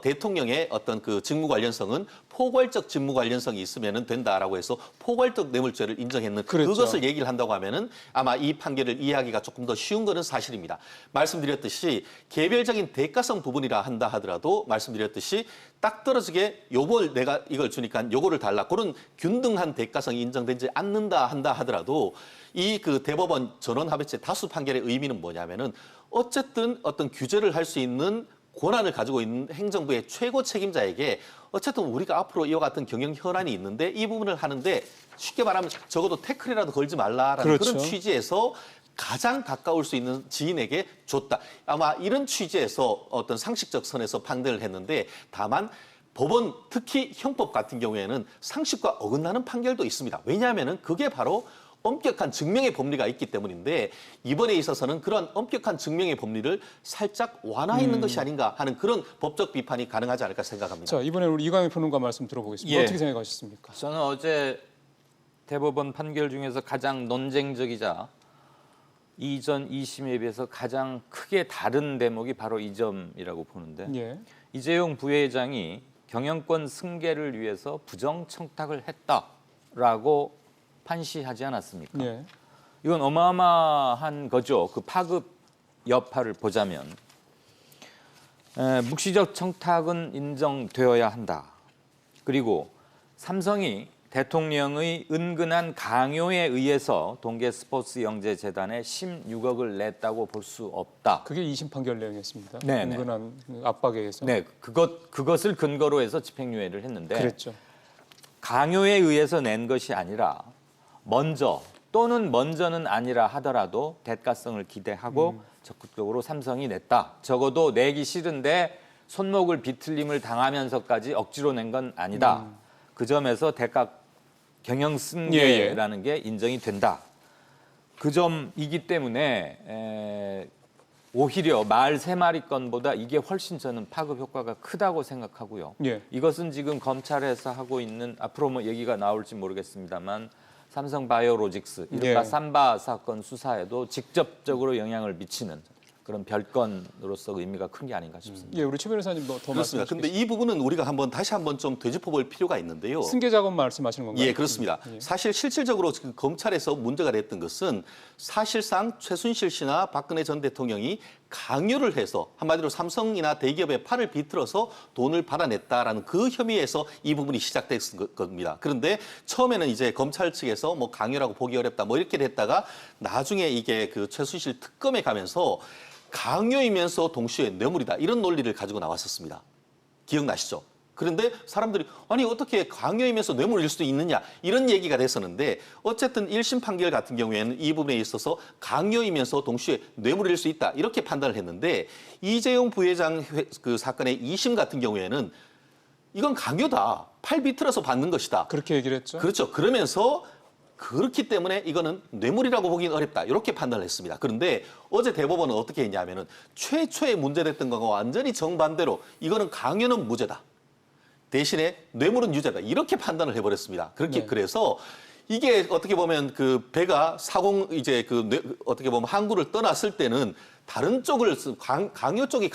대통령의 어떤 그 직무 관련성은 포괄적 직무 관련성이 있으면 된다라고 해서 포괄적 뇌물죄를 인정했는 그렇죠. 그것을 얘기를 한다고 하면은 아마 이 판결을 이해하기가 조금 더 쉬운 것은 사실입니다. 말씀드렸듯이 개별적인 대가성 부분이라 한다 하더라도 말씀드렸듯이 딱 떨어지게 요걸 내가 이걸 주니까 요거를 달라 그런 균등한 대가성이 인정되지 않는다 한다 하더라도 이 그 대법원 전원합의체 다수 판결의 의미는 뭐냐면은 어쨌든 어떤 규제를 할 수 있는 권한을 가지고 있는 행정부의 최고 책임자에게 어쨌든 우리가 앞으로 이와 같은 경영 현안이 있는데 이 부분을 하는데 쉽게 말하면 적어도 태클이라도 걸지 말라라는 그렇죠. 그런 취지에서 가장 가까울 수 있는 지인에게 줬다. 아마 이런 취지에서 어떤 상식적 선에서 판단을 했는데 다만 법원 특히 형법 같은 경우에는 상식과 어긋나는 판결도 있습니다. 왜냐하면은 그게 바로 엄격한 증명의 법리가 있기 때문인데 이번에 있어서는 그런 엄격한 증명의 법리를 살짝 완화했는 것이 아닌가 하는 그런 법적 비판이 가능하지 않을까 생각합니다. 자 이번에 우리 이광희 평론가 말씀 들어보겠습니다. 예. 어떻게 생각하셨습니까? 저는 어제 대법원 판결 중에서 가장 논쟁적이자 이전 2심에 비해서 가장 크게 다른 대목이 바로 이 점이라고 보는데 예. 이재용 부회장이 경영권 승계를 위해서 부정청탁을 했다라고 판시하지 않았습니까? 예. 이건 어마어마한 거죠. 그 파급 여파를 보자면 묵시적 청탁은 인정되어야 한다. 그리고 삼성이 대통령의 은근한 강요에 의해서 동계 스포츠 영재 재단에 16억을 냈다고 볼 수 없다. 그게 2심 판결 내용이었습니다. 네네. 은근한 압박에 의해서. 네, 그것을 근거로 해서 집행유예를 했는데 그랬죠. 강요에 의해서 낸 것이 아니라 먼저 또는 먼저는 아니라 하더라도 대가성을 기대하고 적극적으로 삼성이 냈다. 적어도 내기 싫은데 손목을 비틀림을 당하면서까지 억지로 낸 건 아니다. 그 점에서 대가 경영승계라는 게 인정이 된다. 그 점이기 때문에 오히려 말 3마리 건보다 이게 훨씬 저는 파급 효과가 크다고 생각하고요. 예. 이것은 지금 검찰에서 하고 있는 앞으로 뭐 얘기가 나올지 모르겠습니다만 삼성바이오로직스 이른바 예. 삼바 사건 수사에도 직접적으로 영향을 미치는 그런 별건으로서 의미가 큰 게 아닌가 싶습니다. 예, 우리 최 변호사님 더 그렇습니다. 근데 이 부분은 우리가 다시 한번 좀 되짚어볼 필요가 있는데요. 승계 작업 말씀하시는 건가요? 예, 그렇습니다. 사실 실질적으로 지금 검찰에서 문제가 됐던 것은 사실상 최순실 씨나 박근혜 전 대통령이 강요를 해서 한마디로 삼성이나 대기업의 팔을 비틀어서 돈을 받아냈다라는 그 혐의에서 이 부분이 시작됐을 겁니다. 그런데 처음에는 이제 검찰 측에서 뭐 강요라고 보기 어렵다 뭐 이렇게 됐다가 나중에 이게 그 최순실 특검에 가면서 강요이면서 동시에 뇌물이다 이런 논리를 가지고 나왔었습니다. 기억나시죠? 그런데 사람들이 아니 어떻게 강요이면서 뇌물일 수도 있느냐 이런 얘기가 됐었는데 어쨌든 1심 판결 같은 경우에는 이 부분에 있어서 강요이면서 동시에 뇌물일 수 있다 이렇게 판단을 했는데 이재용 부회장 그 사건의 2심 같은 경우에는 이건 강요다. 팔 비틀어서 받는 것이다. 그렇게 얘기를 했죠. 그렇죠. 그러면서 그렇기 때문에 이거는 뇌물이라고 보기는 어렵다. 이렇게 판단을 했습니다. 그런데 어제 대법원은 어떻게 했냐면은 최초에 문제됐던 거와 완전히 정반대로 이거는 강요는 무죄다. 대신에 뇌물은 유죄다. 이렇게 판단을 해버렸습니다. 그렇게 네. 그래서 이게 어떻게 보면 그 배가 이제 어떻게 보면 항구를 떠났을 때는 다른 쪽을 강요 쪽이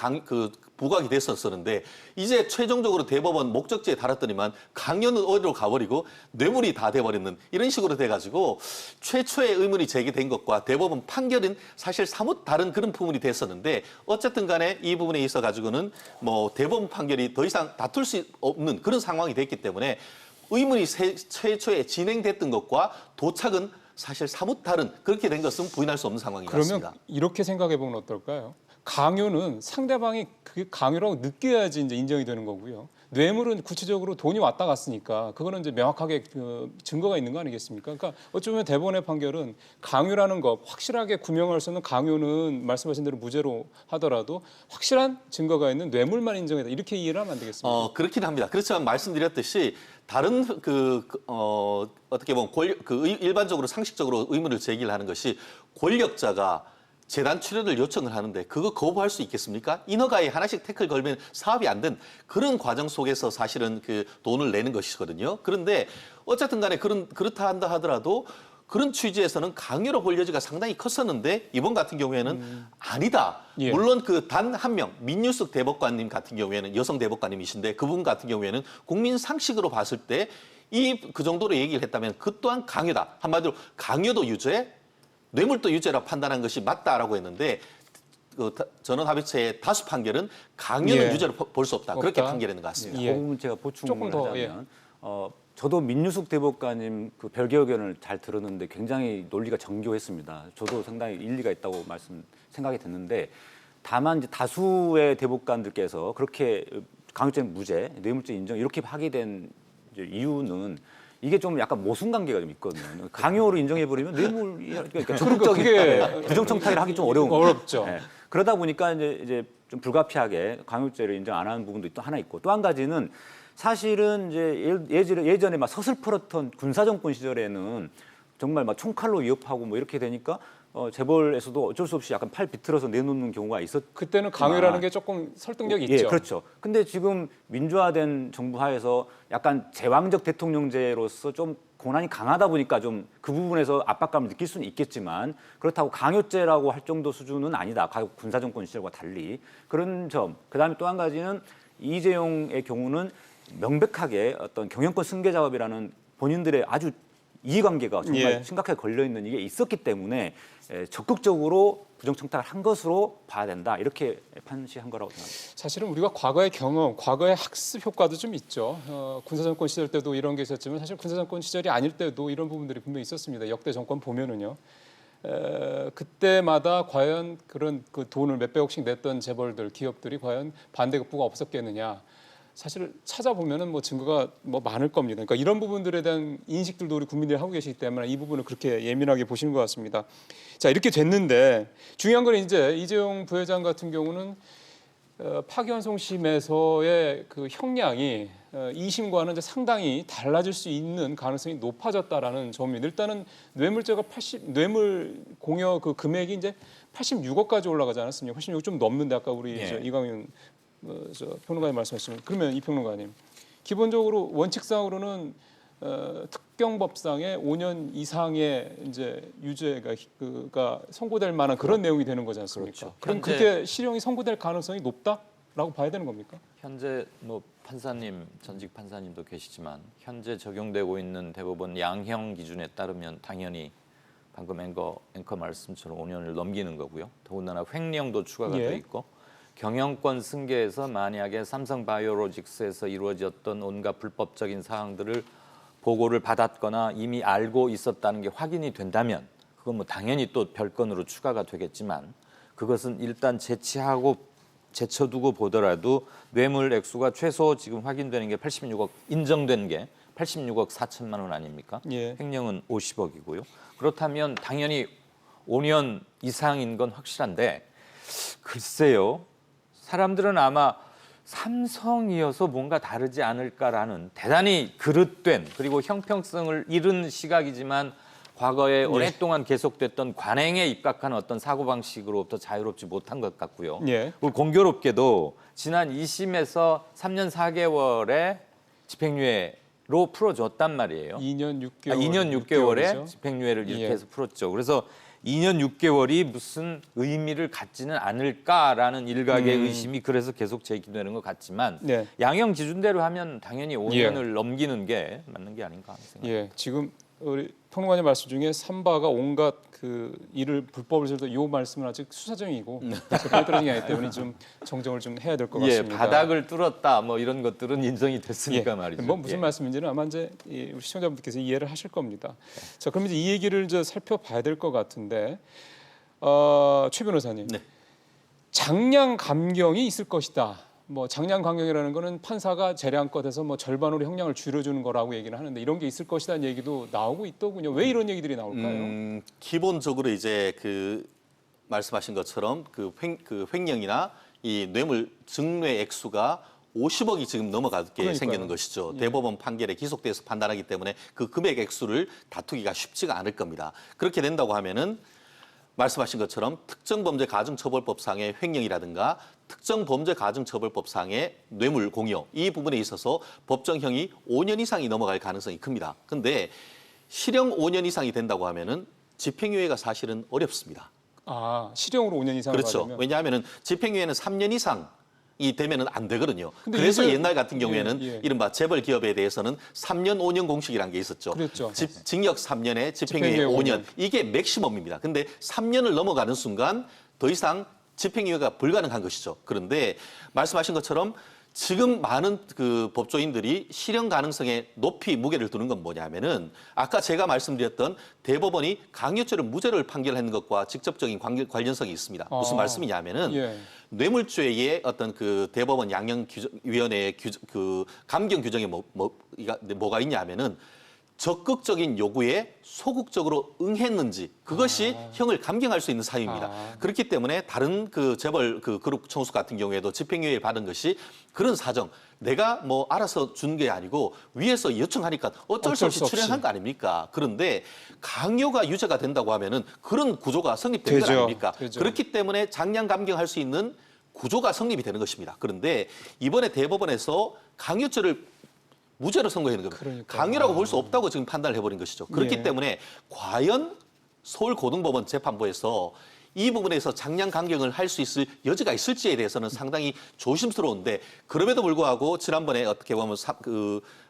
부각이 됐었었는데 이제 최종적으로 대법원 목적지에 달았더니만 강요는 어디로 가버리고 뇌물이 다 돼버리는 이런 식으로 돼가지고 최초의 의문이 제기된 것과 대법원 판결은 사실 사뭇 다른 그런 부분이 됐었는데 어쨌든 간에 이 부분에 있어 가지고는 뭐 대법원 판결이 더 이상 다툴 수 없는 그런 상황이 됐기 때문에 의문이 최초에 진행됐던 것과 도착은 사실 사뭇 다른 그렇게 된 것은 부인할 수 없는 상황인 것 그러면 같습니다. 이렇게 생각해 보면 어떨까요? 강요는 상대방이 그게 강요라고 느껴야지 이제 인정이 되는 거고요. 뇌물은 구체적으로 돈이 왔다 갔으니까 그거는 이제 명확하게 그 증거가 있는 거 아니겠습니까? 그러니까 어쩌면 대법원의 판결은 강요라는 것 확실하게 구명할 수 있는 강요는 말씀하신 대로 무죄로 하더라도 확실한 증거가 있는 뇌물만 인정했다 이렇게 이해를 하면 안 되겠습니까? 그렇긴 합니다. 그렇지만 말씀드렸듯이 다른 어떻게 보면 일반적으로 상식적으로 의문을 제기를 하는 것이 권력자가 재단 출연을 요청을 하는데 그거 거부할 수 있겠습니까? 인허가에 하나씩 태클 걸면 사업이 안 된 그런 과정 속에서 사실은 그 돈을 내는 것이거든요. 그런데 어쨌든 간에 그렇다 한다 하더라도 그런 취지에서는 강요로 볼 여지가 상당히 컸었는데 이번 같은 경우에는 아니다. 예. 물론 그 단 한 명 민유숙 대법관님 같은 경우에는 여성 대법관님이신데 그분 같은 경우에는 국민 상식으로 봤을 때 그 정도로 얘기를 했다면 그 또한 강요다. 한마디로 강요도 유죄, 뇌물도 유죄라 판단한 것이 맞다라고 했는데 그 전원합의체의 다수 판결은 강요는 예. 유죄로 볼 수 없다. 그렇게 없다. 판결했는 것 같습니다. 예. 그 부분 제가 보충을 조금 더, 하자면 저도 민유숙 대법관님 그 별개 의견을 잘 들었는데 굉장히 논리가 정교했습니다. 저도 상당히 일리가 있다고 생각이 됐는데 다만 이제 다수의 대법관들께서 그렇게 강요죄는 무죄, 뇌물죄 인정 이렇게 하게 된 이제 이유는 이게 좀 약간 모순 관계가 좀 있거든요. 강요로 인정해버리면 뇌물, 그러니까 적극적인 그게 부정청탁을 하기 좀 어려운 어렵죠. 거예요. 그러다 보니까 이제 좀 불가피하게 강요죄를 인정 안 하는 부분도 또 하나 있고 또 한 가지는 사실은 이제 예전에 막 서슬퍼렇던 군사정권 시절에는 정말 막 총칼로 위협하고 뭐 이렇게 되니까 재벌에서도 어쩔 수 없이 약간 팔 비틀어서 내놓는 경우가 있었. 그때는 강요라는 게 조금 설득력이 예, 있죠. 그렇죠. 근데 지금 민주화된 정부 하에서 약간 제왕적 대통령제로서 좀 권한이 강하다 보니까 좀 그 부분에서 압박감을 느낄 수는 있겠지만 그렇다고 강요죄라고 할 정도 수준은 아니다. 군사정권 시절과 달리 그런 점. 그다음에 또 한 가지는 이재용의 경우는 명백하게 어떤 경영권 승계 작업이라는 본인들의 아주 이해관계가 정말 예. 심각하게 걸려 있는 이게 있었기 때문에 적극적으로 부정청탁을 한 것으로 봐야 된다 이렇게 판시한 거라고 생각합니다. 사실은 우리가 과거의 경험, 과거의 학습 효과도 좀 있죠. 군사정권 시절 때도 이런 게 있었지만 사실 군사정권 시절이 아닐 때도 이런 부분들이 분명히 있었습니다. 역대 정권 보면은요. 그때마다 과연 그런 그 돈을 몇백억씩 냈던 재벌들, 기업들이 과연 반대급부가 없었겠느냐. 사실 찾아보면은 뭐 증거가 뭐 많을 겁니다. 그러니까 이런 부분들에 대한 인식들도 우리 국민들이 하고 계시기 때문에 이 부분을 그렇게 예민하게 보시는 것 같습니다. 자, 이렇게 됐는데 중요한 건 이제 이재용 부회장 같은 경우는 파기환송심에서의 그 형량이 2심과는 이제 상당히 달라질 수 있는 가능성이 높아졌다라는 점입니다. 일단은 뇌물죄가 뇌물 공여 그 금액이 이제 86억까지 올라가지 않았습니까? 86억 좀 넘는데 아까 우리 예. 저 이광윤 평론가님 말씀하셨지만 그러면 이 평론가님 기본적으로 원칙상으로는 특경법상의 5년 이상의 이제 유죄가 선고될 만한 그런 내용이 되는 거지 않습니까? 그렇죠. 그럼 현재- 그렇게 실형이 선고될 가능성이 높다라고 봐야 되는 겁니까? 현재 뭐 판사님, 전직 판사님도 계시지만 현재 적용되고 있는 대법원 양형 기준에 따르면 당연히 방금 앵커 말씀처럼 5년을 넘기는 거고요. 더군다나 횡령도 추가가 예. 돼 있고 경영권 승계에서 만약에 삼성바이오로직스에서 이루어졌던 온갖 불법적인 사항들을 보고를 받았거나 이미 알고 있었다는 게 확인이 된다면 그건 뭐 당연히 또 별건으로 추가가 되겠지만 그것은 일단 제쳐두고 보더라도 뇌물 액수가 최소 지금 확인되는 게 86억 인정된 게 86억 4천만 원 아닙니까? 예. 횡령은 50억이고요. 그렇다면 당연히 5년 이상인 건 확실한데 글쎄요. 사람들은 아마 삼성이어서 뭔가 다르지 않을까라는 대단히 그릇된 그리고 형평성을 잃은 시각이지만 과거에 오랫동안 계속됐던 관행에 입각한 어떤 사고방식으로부터 자유롭지 못한 것 같고요. 예. 그리고 공교롭게도 지난 2심에서 3년 4개월의 집행유예로 풀어줬단 말이에요. 2년 6개월. 2년 6개월에 집행유예를 이렇게 예. 해서 풀었죠. 그래서 2년 6개월이 무슨 의미를 갖지는 않을까라는 일각의 의심이 그래서 계속 제기되는 것 같지만 네. 양형 기준대로 하면 당연히 5년을 넘기는 게 맞는 게 아닌가 하는 생각입니다. 예, 지금 우리 평론가님 말씀 중에 삼바가 온갖 그 일을 불법을 쓸 때 이 말씀은 아직 수사 중이고 재판에 떨어진 게 아니기 때문에 좀 정정을 좀 해야 될 것 같습니다. 바닥을 뚫었다 뭐 이런 것들은 인정이 됐으니까 말이죠. 뭐 무슨 예. 말씀인지는 아마 이제 우리 시청자분들께서 이해를 하실 겁니다. 자, 그럼 이제 이 얘기를 이제 살펴봐야 될 것 같은데 최 변호사님, 네. 장량 감경이 있을 것이다. 뭐 장량 감경이라는 거는 판사가 재량껏 해서 뭐 절반으로 형량을 줄여주는 거라고 얘기를 하는데 이런 게 있을 것이라는 얘기도 나오고 있더군요. 왜 이런 얘기들이 나올까요? 기본적으로 이제 그 말씀하신 것처럼 그 횡령이나 이 뇌물 증뇌 액수가 50억이 지금 넘어가게 그러니까요. 생기는 것이죠. 예. 대법원 판결에 기속돼서 판단하기 때문에 그 금액 액수를 다투기가 쉽지가 않을 겁니다. 그렇게 된다고 하면은 말씀하신 것처럼 특정범죄가중처벌법상의 횡령이라든가 특정범죄가중처벌법상의 뇌물 공여 이 부분에 있어서 법정형이 5년 이상이 넘어갈 가능성이 큽니다. 근데 실형 5년 이상이 된다고 하면은 집행유예가 사실은 어렵습니다. 아, 실형으로 5년 이상을 그렇죠. 받으면 왜냐하면은 집행유예는 3년 이상이 되면은 안 되거든요. 근데 그래서 예전- 옛날 같은 경우에는 예. 이른바 재벌 기업에 대해서는 3년 5년 공식이라는 게 있었죠. 그랬죠. 징역 3년에 집행유예 집행유예 5년. 이게 맥시멈입니다. 근데 3년을 넘어가는 순간 더 이상 집행유예가 불가능한 것이죠. 그런데 말씀하신 것처럼 지금 많은 그 법조인들이 실형 가능성에 높이 무게를 두는 건 뭐냐면은 아까 제가 말씀드렸던 대법원이 강요죄를 무죄를 판결하는 것과 직접적인 관련성이 있습니다. 무슨 말씀이냐면은 예. 뇌물죄의 어떤 그 대법원 양형위원회의 그 감경 규정에 뭐가 있냐면은 적극적인 요구에 소극적으로 응했는지 그것이 형을 감경할 수 있는 사유입니다. 그렇기 때문에 다른 그 재벌 그 그룹 총수 같은 경우에도 집행유예 받은 것이 그런 사정 내가 뭐 알아서 준 게 아니고 위에서 요청하니까 어쩔 수 없이 출연한 거 아닙니까? 그런데 강요가 유죄가 된다고 하면은 그런 구조가 성립되는 거 되죠. 아닙니까? 되죠. 그렇기 때문에 장량 감경할 수 있는 구조가 성립이 되는 것입니다. 그런데 이번에 대법원에서 강요죄를 무죄로 선고하는 겁니다. 그러니까요. 강요라고 볼 수 없다고 지금 판단을 해버린 것이죠. 그렇기 예. 때문에 과연 서울고등법원 재판부에서 이 부분에서 장량 강경을 할 수 있을 여지가 있을지에 대해서는 상당히 조심스러운데 그럼에도 불구하고 지난번에 어떻게 보면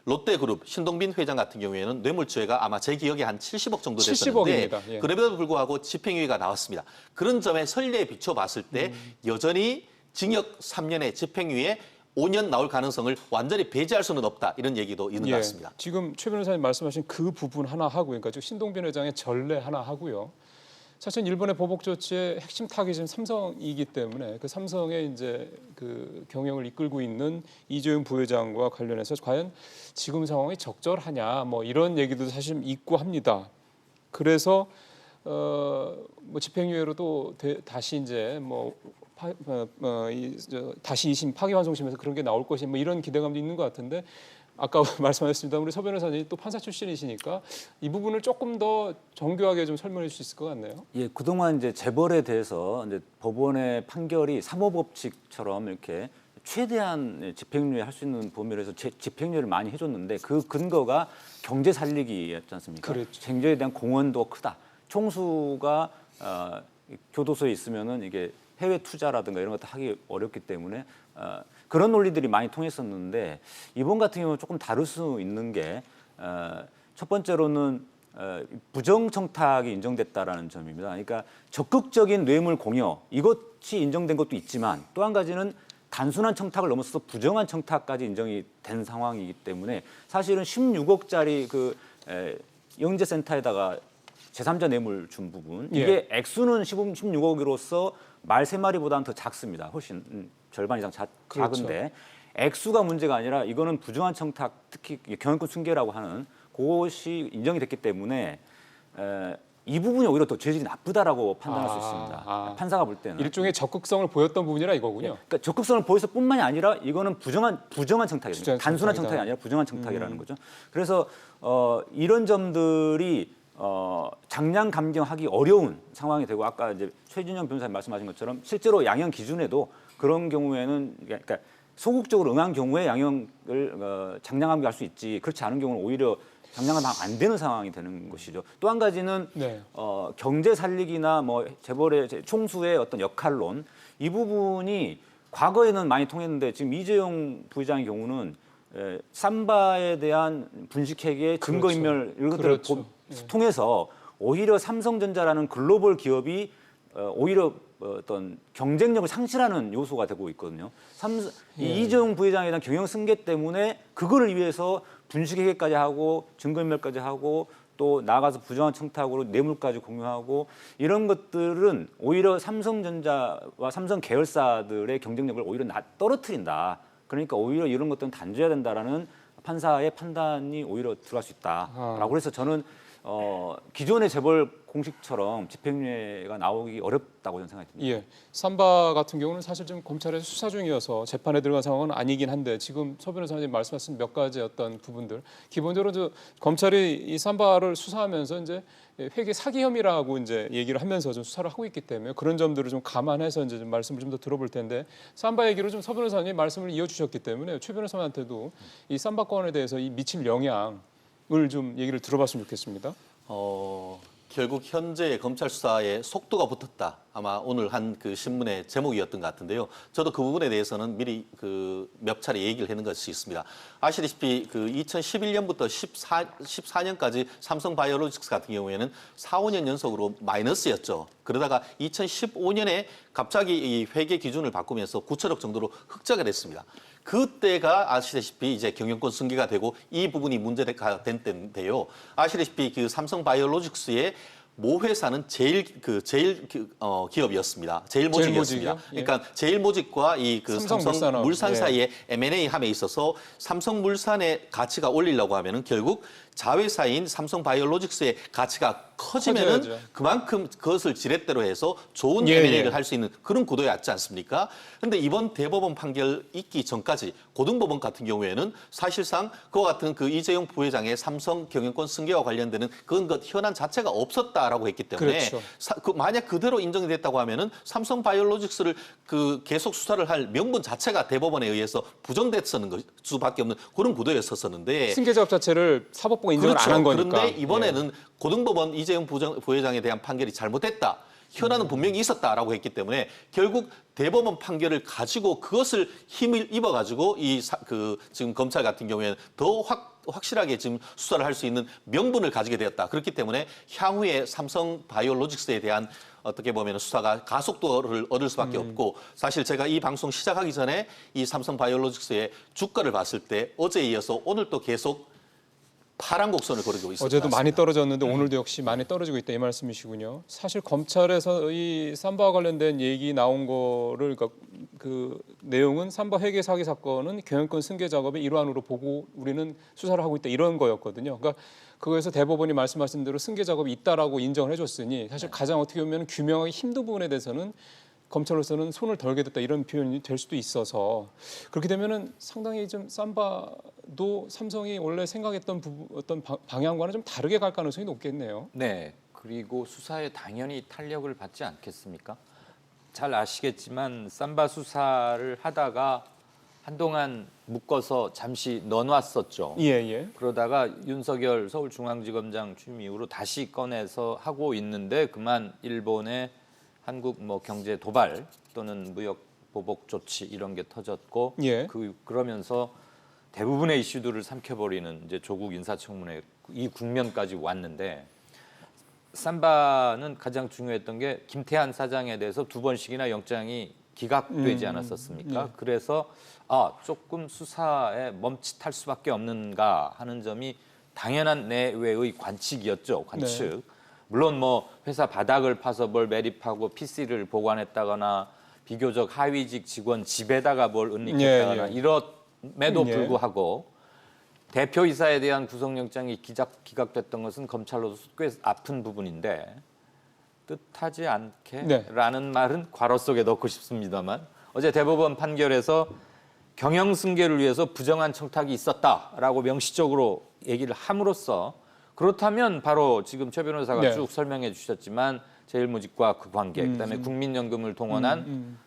롯데그룹 신동빈 회장 같은 경우에는 뇌물죄가 아마 제 기억에 한 70억 정도 됐었는데 70억입니다. 예. 그럼에도 불구하고 집행유예가 나왔습니다. 그런 점에 선례에 비춰봤을 때 여전히 징역 3년에 집행유예 5년 나올 가능성을 완전히 배제할 수는 없다. 이런 얘기도 있는 것 같습니다. 지금 최 변호사님 말씀하신 그 부분 하나 하고요. 그러니까 신동빈 회장의 전례 하나 하고요. 사실 일본의 보복 조치의 핵심 타깃이 지금 삼성이기 때문에 그 삼성의 이제 그 경영을 이끌고 있는 이재용 부회장과 관련해서 과연 지금 상황이 적절하냐 뭐 이런 얘기도 사실 있고 합니다. 그래서 뭐 집행유예로도 다시 이제 뭐 다시 2심 파기환송심에서 그런 게 나올 것이 뭐 이런 기대감도 있는 것 같은데 아까 말씀하셨습니다. 우리 서 변호사님이 또 판사 출신이시니까 이 부분을 조금 더 정교하게 좀 설명해 주실 수 있을 것 같네요. 예, 그동안 이제 재벌에 대해서 이제 법원의 판결이 사모법칙처럼 이렇게 최대한 집행유예 할 수 있는 범위에서 집행유예를 많이 해줬는데 그 근거가 경제 살리기였지 않습니까? 그렇죠. 경제에 대한 공헌도 크다. 총수가 교도소에 있으면은 이게 해외 투자라든가 이런 것도 하기 어렵기 때문에 그런 논리들이 많이 통했었는데 이번 같은 경우는 조금 다를 수 있는 게 첫 번째로는 부정 청탁이 인정됐다라는 점입니다. 그러니까 적극적인 뇌물 공여 이것이 인정된 것도 있지만 또 한 가지는 단순한 청탁을 넘어서서 부정한 청탁까지 인정이 된 상황이기 때문에 사실은 16억짜리 그 영재센터에다가 제3자 뇌물 준 부분 이게 액수는 16억으로서 말 3마리보다는 더 작습니다. 훨씬 절반 이상 그렇죠. 작은데 액수가 문제가 아니라 이거는 부정한 청탁 특히 경영권 승계라고 하는 그것이 인정이 됐기 때문에 이 부분이 오히려 더 죄질이 나쁘다라고 판단할 수 있습니다. 판사가 볼 때는. 일종의 적극성을 보였던 부분이라 이거군요. 그러니까 적극성을 보였을 뿐만이 아니라 이거는 부정한 청탁이에요. 단순한 청탁이다. 청탁이 아니라 부정한 청탁이라는 거죠. 그래서 이런 점들이 장량 감경하기 어려운 상황이 되고 아까 이제 최진영 변호사님 말씀하신 것처럼 실제로 양형 기준에도 그런 경우에는 그러니까 소극적으로 응한 경우에 양형을 장량감경할 수 있지 그렇지 않은 경우는 오히려 장량감 안 되는 상황이 되는 것이죠. 또 한 가지는 네. 경제 살리기나 뭐 재벌의 총수의 어떤 역할론 이 부분이 과거에는 많이 통했는데 지금 이재용 부회장의 경우는 삼바에 대한 분식회계 증거인멸 이런 것들을 그렇죠. 통해서 오히려 삼성전자라는 글로벌 기업이 오히려 어떤 경쟁력을 상실하는 요소가 되고 있거든요. 이재용 부회장에 대한 경영 승계 때문에 그거를 위해서 분식회계까지 하고 증거인멸까지 하고 또 나가서 부정한 청탁으로 뇌물까지 공유하고 이런 것들은 오히려 삼성전자와 삼성 계열사들의 경쟁력을 오히려 떨어뜨린다. 그러니까 오히려 이런 것들은 단죄해야 된다라는 판사의 판단이 오히려 들어갈 수 있다라고 그래서 저는 기존의 재벌 공식처럼 집행유예가 나오기 어렵다고 저는 생각이 듭니다. 예, 삼바 같은 경우는 사실 지금 검찰에서 수사 중이어서 재판에 들어간 상황은 아니긴 한데 지금 서 변호사님 말씀하신 몇 가지 어떤 부분들 기본적으로 검찰이 이 삼바를 수사하면서 이제 회계 사기 혐의라고 이제 얘기를 하면서 좀 수사를 하고 있기 때문에 그런 점들을 좀 감안해서 이제 좀 말씀을 좀 더 들어볼 텐데 삼바 얘기로 좀 서 변호사님 말씀을 이어주셨기 때문에 최 변호사한테도 이 삼바 건에 대해서 이 미칠 영향을 좀 얘기를 들어봤으면 좋겠습니다. 결국 현재 검찰 수사에 속도가 붙었다. 아마 오늘 한 그 신문의 제목이었던 것 같은데요. 저도 그 부분에 대해서는 미리 그 몇 차례 얘기를 해놓은 것이 있습니다. 아시다시피 그 2011년부터 14년까지 삼성바이오로직스 같은 경우에는 4, 5년 연속으로 마이너스였죠. 그러다가 2015년에 갑자기 이 회계 기준을 바꾸면서 9천억 정도로 흑자가 됐습니다. 그때가 아시다시피 이제 경영권 승계가 되고 이 부분이 문제가 된 때인데요. 아시다시피 그 삼성바이오로직스의 모 회사는 기업이었습니다. 제일모직이었습니다. 제일모직이요? 예. 그러니까 제일모직과 이 그 삼성물산 예. 사이에 M&A 함에 있어서 삼성물산의 가치가 올리려고 하면은 결국 자회사인 삼성바이오로직스의 가치가 커지면은 커져야죠. 그만큼 그것을 지렛대로 해서 좋은 예, M&A를 예. 할 수 있는 그런 구도였지 않습니까? 그런데 이번 대법원 판결 있기 전까지 고등법원 같은 경우에는 사실상 그와 같은 그 이재용 부회장의 삼성 경영권 승계와 관련되는 그런 것 현안 자체가 없었다라고 했기 때문에 그렇죠. 만약 그대로 인정이 됐다고 하면은 삼성바이오로직스를 그 계속 수사를 할 명분 자체가 대법원에 의해서 부정됐었는 수밖에 없는 그런 구도였었는데 승계 작업 자체를 사법부가 인정을 안 한 거니까. 그런데 이번에는 고등법원 이재용 부회장에 대한 판결이 잘못됐다. 현안은 분명히 있었다라고 했기 때문에 결국 대법원 판결을 가지고 그것을 힘을 입어가지고 지금 검찰 같은 경우에는 더 확실하게 지금 수사를 할 수 있는 명분을 가지게 되었다. 그렇기 때문에 향후에 삼성 바이오로직스에 대한 어떻게 보면 수사가 가속도를 얻을 수밖에 없고 사실 제가 이 방송 시작하기 전에 이 삼성 바이오로직스의 주가를 봤을 때 어제에 이어서 오늘 또 계속 파란 곡선을 그리고 있습니다. 어제도 많이 떨어졌는데 오늘도 역시 많이 떨어지고 있다 이 말씀이시군요. 사실 검찰에서 이 삼바와 관련된 얘기 나온 거를 그러니까 그 내용은 삼바 회계 사기 사건은 경영권 승계 작업의 일환으로 보고 우리는 수사를 하고 있다 이런 거였거든요. 그러니까 그거에서 대법원이 말씀하신 대로 승계 작업이 있다라고 인정을 해줬으니 사실 가장 어떻게 보면 규명하기 힘든 부분에 대해서는 검찰로서는 손을 덜게 됐다 이런 표현이 될 수도 있어서 그렇게 되면은 상당히 좀 삼바도 삼성이 원래 생각했던 어떤 방향과는 좀 다르게 갈 가능성이 높겠네요. 네. 그리고 수사에 당연히 탄력을 받지 않겠습니까? 잘 아시겠지만 삼바 수사를 하다가 한동안 묶어서 잠시 넣어놨었죠. 예. 그러다가 윤석열 서울중앙지검장 취임 이후로 다시 꺼내서 하고 있는데 그만 일본의 한국 경제 도발 또는 무역 보복 조치 이런 게 터졌고 예. 그러면서 대부분의 이슈들을 삼켜버리는 이제 조국 인사청문회 이 국면까지 왔는데 삼바는 가장 중요했던 게 김태한 사장에 대해서 2번씩이나 영장이 기각되지 않았었습니까? 그래서 조금 수사에 멈칫할 수밖에 없는가 하는 점이 당연한 내외의 관측이었죠. 관측. 네. 물론 회사 바닥을 파서 뭘 매립하고 PC를 보관했다거나 비교적 하위직 직원 집에다가 뭘 은닉했다거나 이럼에도 불구하고 대표이사에 대한 구속영장이 기각됐던 것은 검찰로서 꽤 아픈 부분인데 뜻하지 않게라는 말은 괄호 속에 넣고 싶습니다만 어제 대법원 판결에서 경영승계를 위해서 부정한 청탁이 있었다라고 명시적으로 얘기를 함으로써 그렇다면 바로 지금 최 변호사가 쭉 설명해 주셨지만 제일모직과 그 관계, 그다음에 국민연금을 동원한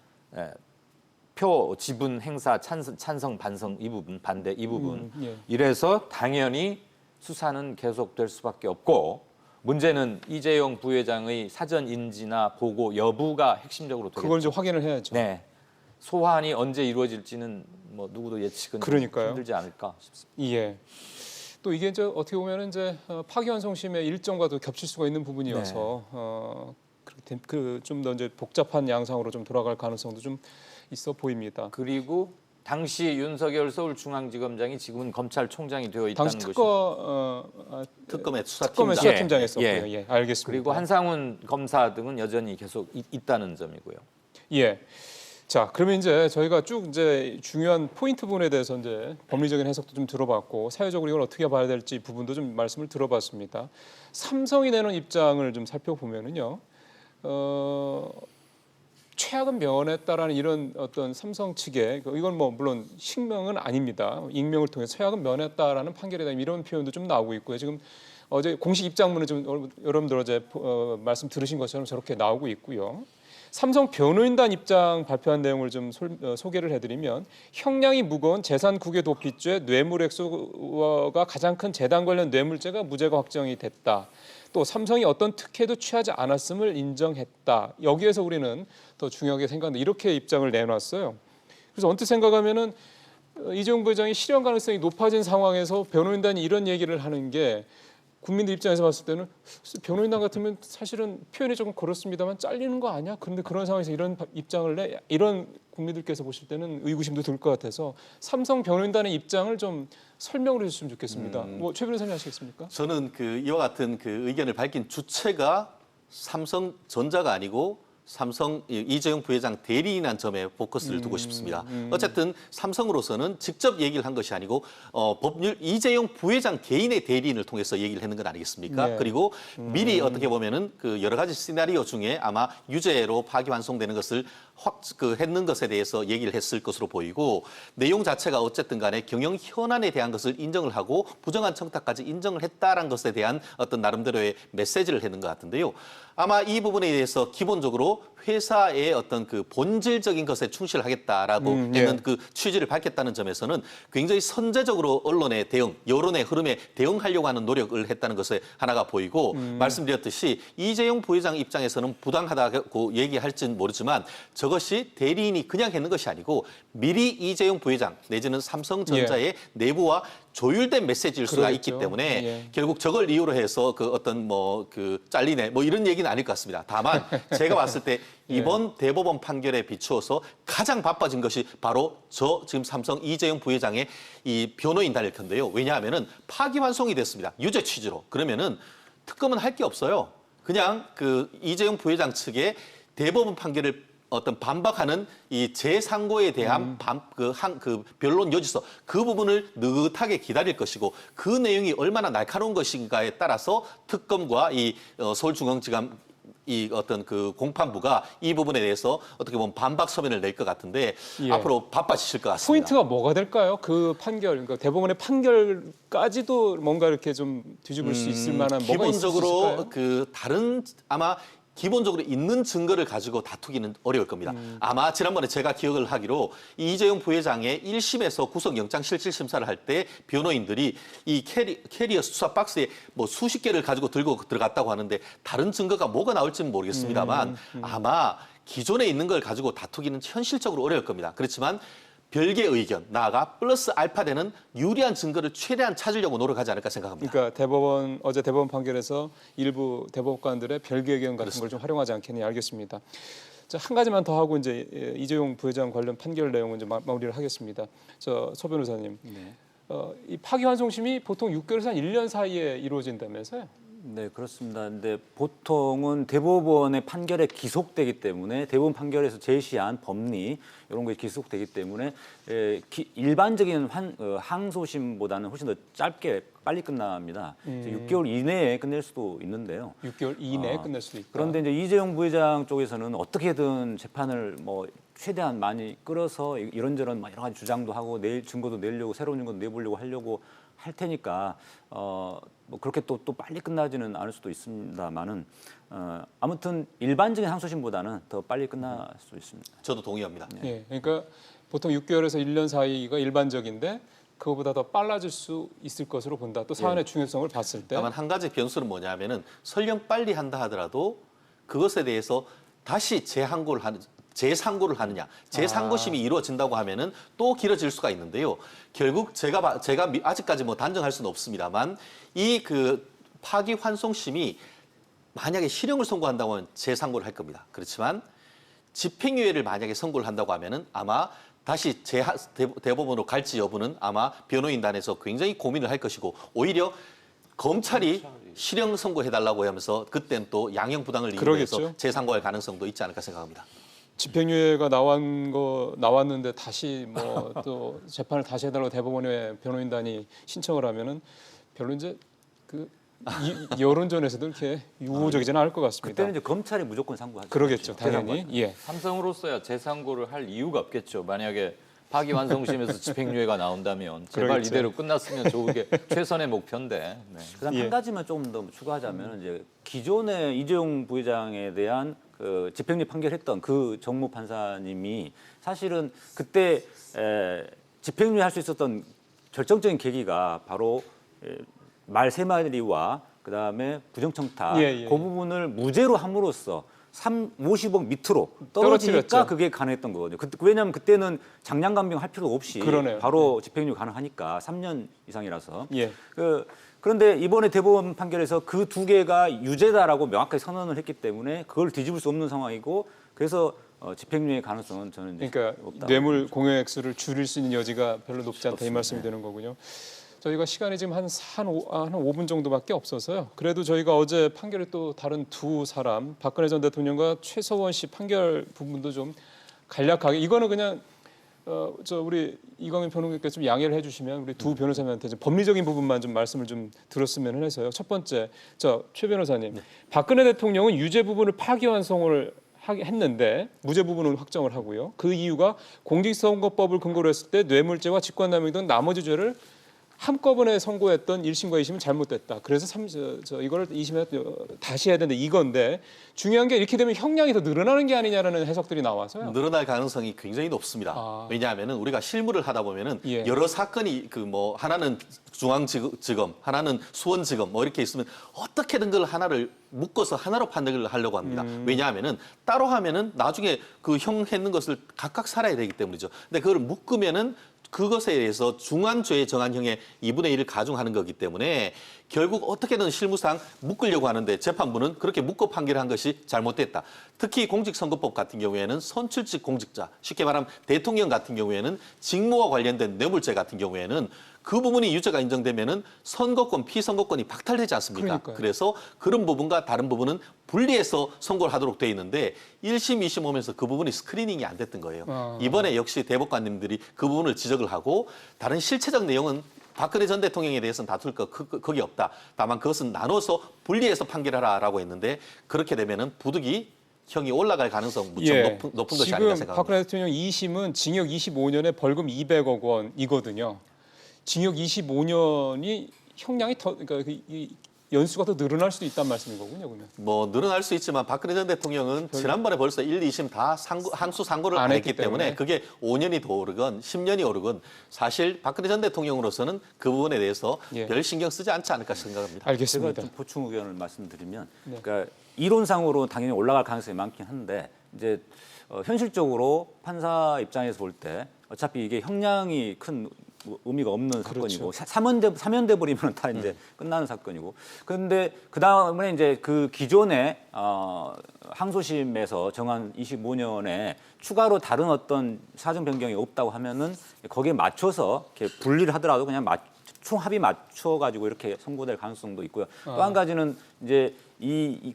표 지분 행사 찬성 반성 이 부분 반대 이 부분 이래서 당연히 수사는 계속될 수밖에 없고 문제는 이재용 부회장의 사전 인지나 보고 여부가 핵심적으로 되겠죠. 그걸 좀 확인을 해야죠. 네. 소환이 언제 이루어질지는 누구도 예측은 힘들지 않을까 싶습니다. 예. 또 이게 이제 어떻게 보면 이제 파기환송심의 일정과도 겹칠 수가 있는 부분이어서 좀 더 이제 복잡한 양상으로 좀 돌아갈 가능성도 좀 있어 보입니다. 그리고 당시 윤석열 서울중앙지검장이 지금은 검찰총장이 되어 있다는 당시 것이 특검의 특검의 수사팀장이었었고요. 예, 알겠습니다. 그리고 한상훈 검사 등은 여전히 계속 있다는 점이고요. 예. 자, 그러면 이제 저희가 쭉 이제 중요한 포인트 부분에 대해서 이제 법리적인 해석도 좀 들어봤고 사회적으로 이걸 어떻게 봐야 될지 부분도 좀 말씀을 들어봤습니다. 삼성이 내놓은 입장을 좀 살펴보면은요. 최악은 면했다라는 이런 어떤 삼성 측의 이건 물론 실명은 아닙니다. 익명을 통해 최악은 면했다라는 판결에 대한 이런 표현도 좀 나오고 있고요. 지금 어제 공식 입장문을 좀 여러분들 어제 말씀 들으신 것처럼 저렇게 나오고 있고요. 삼성 변호인단 입장 발표한 내용을 좀 소개를 해드리면 형량이 무거운 재산 국외 도피죄, 뇌물액수가 가장 큰 재단 관련 뇌물죄가 무죄가 확정이 됐다. 또 삼성이 어떤 특혜도 취하지 않았음을 인정했다. 여기에서 우리는 더 중요하게 생각한다. 이렇게 입장을 내놨어요. 그래서 언뜻 생각하면은 이재용 부회장이 실현 가능성이 높아진 상황에서 변호인단이 이런 얘기를 하는 게 국민들 입장에서 봤을 때는 변호인단 같으면 사실은 표현이 조금 그렇습니다만 잘리는 거 아니야? 그런데 그런 상황에서 이런 입장을 내? 이런 국민들께서 보실 때는 의구심도 들 것 같아서 삼성 변호인단의 입장을 좀 설명을 해주시면 좋겠습니다. 최 변호사님 하시겠습니까? 저는 이와 같은 의견을 밝힌 주체가 삼성전자가 아니고 삼성 이재용 부회장 대리인한 점에 포커스를 두고 싶습니다. 어쨌든 삼성으로서는 직접 얘기를 한 것이 아니고 법률 이재용 부회장 개인의 대리인을 통해서 얘기를 했는 건 아니겠습니까? 네. 그리고 미리 어떻게 보면은 여러 가지 시나리오 중에 아마 유죄로 파기환송되는 것을 했는 것에 대해서 얘기를 했을 것으로 보이고 내용 자체가 어쨌든 간에 경영 현안에 대한 것을 인정을 하고 부정한 청탁까지 인정을 했다라는 것에 대한 어떤 나름대로의 메시지를 했는 것 같은데요. 아마 이 부분에 대해서 기본적으로 회사의 어떤 그 본질적인 것에 충실하겠다라고 했는 그 취지를 밝혔다는 점에서는 굉장히 선제적으로 언론의 대응, 여론의 흐름에 대응하려고 하는 노력을 했다는 것에 하나가 보이고 말씀드렸듯이 이재용 부회장 입장에서는 부당하다고 얘기할지는 모르지만 저것이 대리인이 그냥 했는 것이 아니고 미리 이재용 부회장 내지는 삼성전자의 내부와 조율된 메시지일 수가 있기 때문에 결국 저걸 이유로 해서 그 어떤 잘리네 이런 얘기는 아닐 것 같습니다. 다만 제가 봤을 때 이번 대법원 판결에 비추어서 가장 바빠진 것이 바로 지금 삼성 이재용 부회장의 이 변호인단일 텐데요. 왜냐하면은 파기환송이 됐습니다. 유죄 취지로. 그러면은 특검은 할 게 없어요. 그냥 그 이재용 부회장 측의 대법원 판결을 어떤 반박하는 이 재상고에 대한 그 변론 요지서 그 부분을 느긋하게 기다릴 것이고 그 내용이 얼마나 날카로운 것인가에 따라서 특검과 이 서울중앙지검 이 어떤 그 공판부가 이 부분에 대해서 어떻게 보면 반박 서면을 낼 것 같은데 앞으로 바빠지실 것 같습니다. 포인트가 뭐가 될까요? 그 판결, 그러니까 대법원의 판결까지도 뭔가 이렇게 좀 뒤집을 수 있을 만한 뭐가 있을까요? 기본적으로 그 다른 아마 기본적으로 있는 증거를 가지고 다투기는 어려울 겁니다. 아마 지난번에 제가 기억을 하기로 이재용 부회장의 1심에서 구속영장실질심사를 할 때 변호인들이 이 캐리어 수사 박스에 수십 개를 가지고 들고 들어갔다고 하는데 다른 증거가 뭐가 나올지는 모르겠습니다만 아마 기존에 있는 걸 가지고 다투기는 현실적으로 어려울 겁니다. 그렇지만 별개의 의견, 나아가 플러스 알파 되는 유리한 증거를 최대한 찾으려고 노력하지 않을까 생각합니다. 그러니까 어제 대법원 판결에서 일부 대법관들의 별개 의견 같은 걸 좀 활용하지 않겠니? 알겠습니다. 자, 한 가지만 더 하고 이제 이재용 부회장 관련 판결 내용은 이제 마무리를 하겠습니다. 서 변호사님, 이 파기환송심이 보통 6개월에서 한 1년 사이에 이루어진다면서요? 네, 그렇습니다. 근데 보통은 대법원의 판결에 기속되기 때문에 대법원 판결에서 제시한 법리 이런 것이 기속되기 때문에 일반적인 항소심보다는 훨씬 더 짧게 빨리 끝납니다. 6개월 이내에 끝낼 수도 있는데요. 6개월 이내에 끝낼 수도 있다. 그런데 이제 이재용 부회장 쪽에서는 어떻게든 재판을 최대한 많이 끌어서 이런저런 여러 가지 주장도 하고 증거도 내려고 새로운 증거도 내보려고 하려고 할 테니까 그렇게 또 빨리 끝나지는 않을 수도 있습니다만은 아무튼 일반적인 항소심보다는 더 빨리 끝날 수 있습니다. 저도 동의합니다. 예, 그러니까 보통 6개월에서 1년 사이가 일반적인데 그거보다 더 빨라질 수 있을 것으로 본다. 또 사안의 중요성을 봤을 때. 다만 한 가지 변수는 뭐냐면은 설령 빨리 한다 하더라도 그것에 대해서 다시 재상고를 하느냐, 재상고심이 이루어진다고 하면은 또 길어질 수가 있는데요. 결국 제가 아직까지 단정할 수는 없습니다만 이 그 파기환송심이 만약에 실형을 선고한다고 하면 재상고를 할 겁니다. 그렇지만 집행유예를 만약에 선고를 한다고 하면은 아마 다시 대법원으로 갈지 여부는 아마 변호인단에서 굉장히 고민을 할 것이고 오히려 검찰이 실형 선고해달라고 하면서 그때는 또 양형부당을 이유해서 재상고할 가능성도 있지 않을까 생각합니다. 집행유예가 나왔는데 다시 또 재판을 다시 해달라고 대법원에 변호인단이 신청을 하면은 별로 이제 여론전에서도 이렇게 유호적이지는 않을 것 같습니다. 그때는 이제 검찰이 무조건 상고하죠. 그러겠죠, 당연히. 예. 삼성으로서야 재상고를 할 이유가 없겠죠. 만약에 파기환송심에서 집행유예가 나온다면 제발 그러겠죠. 이대로 끝났으면 좋은 게 최선의 목표인데. 네. 그다음 한 가지만 조금 더 추가하자면 이제 기존에 이재용 부회장에 대한 그 집행유예 판결했던 그 정무 판사님이 사실은 그때 집행유예 할 수 있었던 결정적인 계기가 바로 말 3마리와 그다음에 부정청탁 그 부분을 무죄로 함으로써 50억 밑으로 떨어지니까 떨어뜨렸죠. 그게 가능했던 거거든요. 왜냐하면 그때는 장량감병 할 필요 없이 그러네요. 바로 집행유예 가능하니까 3년 이상이라서. 예. 그런데 이번에 대법원 판결에서 그 두 개가 유죄다라고 명확하게 선언을 했기 때문에 그걸 뒤집을 수 없는 상황이고 그래서 집행유예 가능성은 저는 이제 그러니까 없다. 뇌물 공여액수를 줄일 수 있는 여지가 별로 높지 않다 이 말씀이 되는 거군요. 저희가 시간이 지금 한 5분 정도밖에 없어서요. 그래도 저희가 어제 판결에 또 다른 두 사람 박근혜 전 대통령과 최서원 씨 판결 부분도 좀 간략하게 이거는 그냥 우리 이광민 변호사님께서 좀 양해를 해주시면 우리 두 변호사님한테 좀 법리적인 부분만 좀 말씀을 좀 들었으면 해서요. 첫 번째, 최 변호사님, 박근혜 대통령은 유죄 부분을 파기환송을 했는데 무죄 부분은 확정을 하고요. 그 이유가 공직선거법을 근거로 했을 때 뇌물죄와 직권남용 등 나머지 죄를 한꺼번에 선고했던 1심과 2심은 잘못됐다. 그래서 이걸 2심에 다시 해야 되는데 이건데 중요한 게 이렇게 되면 형량이 더 늘어나는 게 아니냐라는 해석들이 나와서요. 늘어날 가능성이 굉장히 높습니다. 왜냐하면은 우리가 실무를 하다 보면은 예. 여러 사건이 하나는 중앙지검, 하나는 수원지검 뭐 이렇게 있으면 어떻게든 그걸 하나를 묶어서 하나로 판단을 하려고 합니다. 왜냐하면은 따로 하면은 나중에 그 형 했는 것을 각각 살아야 되기 때문이죠. 근데 그걸 묶으면은 그것에 의해서 중한죄에 정한 형의 2분의 1을 가중하는 거기 때문에 결국 어떻게든 실무상 묶으려고 하는데 재판부는 그렇게 묶어 판결한 것이 잘못됐다. 특히 공직선거법 같은 경우에는 선출직 공직자, 쉽게 말하면 대통령 같은 경우에는 직무와 관련된 뇌물죄 같은 경우에는 그 부분이 유죄가 인정되면은 선거권, 피선거권이 박탈되지 않습니까? 그러니까요. 그래서 그런 부분과 다른 부분은 분리해서 선고를 하도록 돼 있는데 1심, 2심 오면서 그 부분이 스크리닝이 안 됐던 거예요. 이번에 역시 대법관님들이 그 부분을 지적을 하고 다른 실체적 내용은 박근혜 전 대통령에 대해서는 다툴 거 거기 없다. 다만 그것은 나눠서 분리해서 판결하라라고 했는데 그렇게 되면은 부득이 형이 올라갈 가능성 무척 높은 것이 아닌가 지금 생각합니다. 박근혜 대통령 2심은 징역 25년에 벌금 200억 원이거든요. 징역 25년이 형량이 더 그러니까 이 연수가 더 늘어날 수도 있다는 말씀인 거군요, 그러면. 뭐 늘어날 수 있지만 박근혜 전 대통령은 지난번에 벌써 1, 2심 다 항소 상고를 안 했기 때문에 그게 5년이 더 오르건 10년이 오르건 사실 박근혜 전 대통령으로서는 그 부분에 대해서 별 신경 쓰지 않지 않을까 생각합니다. 제가 알겠습니다. 좀 보충 의견을 말씀드리면, 그러니까 이론상으로 당연히 올라갈 가능성이 많긴 한데 이제 현실적으로 판사 입장에서 볼 때 어차피 이게 형량이 큰 의미가 없는 사건이고 사면돼 버리면 다 이제 끝나는 사건이고 그런데 그 다음에 이제 그 기존에 항소심에서 정한 25년에 추가로 다른 어떤 사정 변경이 없다고 하면은 거기에 맞춰서 이렇게 분리를 하더라도 그냥 총 합의 맞춰 가지고 이렇게 선고될 가능성도 있고요. 또 한 가지는 이제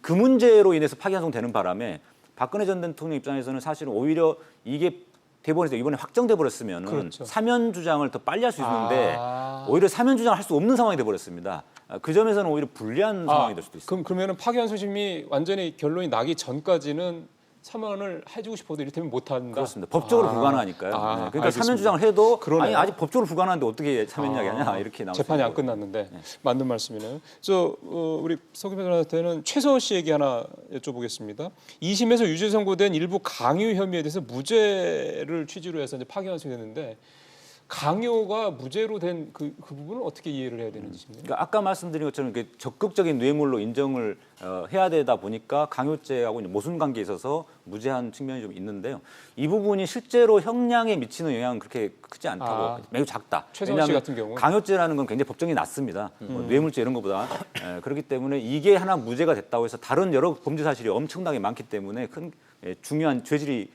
그 문제로 인해서 파기환송되는 바람에 박근혜 전 대통령 입장에서는 사실은 오히려 이게 대법원에서 이번에 확정돼 버렸으면 사면 주장을 더 빨리 할 수 있는데 오히려 사면 주장을 할 수 없는 상황이 돼 버렸습니다. 그 점에서는 오히려 불리한 상황이 될 수도 있습니다. 그러면 파기환송심이 완전히 결론이 나기 전까지는 사면을 해주고 싶어도 이를테면 못한다. 그렇습니다. 법적으로 불가능하니까요. 그러니까 알겠습니다. 사면 주장을 해도 그러네요. 아니 아직 법적으로 불가능한데 어떻게 사면 이야기하냐 이렇게 나오죠. 재판이 안 끝났는데 맞는 말씀이네요. 우리 석 변호사한테는 최서원 씨 얘기 하나 여쭤보겠습니다. 2심에서 유죄 선고된 일부 강요 혐의에 대해서 무죄를 취지로 해서 이제 파기환송이 됐는데 강요가 무죄로 된 그 부분을 어떻게 이해를 해야 되는지 싶네요. 그러니까 아까 말씀드린 것처럼 이게 적극적인 뇌물로 인정을 해야 되다 보니까 강요죄하고 모순 관계에 있어서 무죄한 측면이 좀 있는데요. 이 부분이 실제로 형량에 미치는 영향은 그렇게 크지 않다고 매우 작다. 최서원 씨 같은 경우는 강요죄라는 건 굉장히 법정이 낮습니다. 뇌물죄 이런 것보다 그렇기 때문에 이게 하나 무죄가 됐다고 해서 다른 여러 범죄 사실이 엄청나게 많기 때문에 중요한 죄질이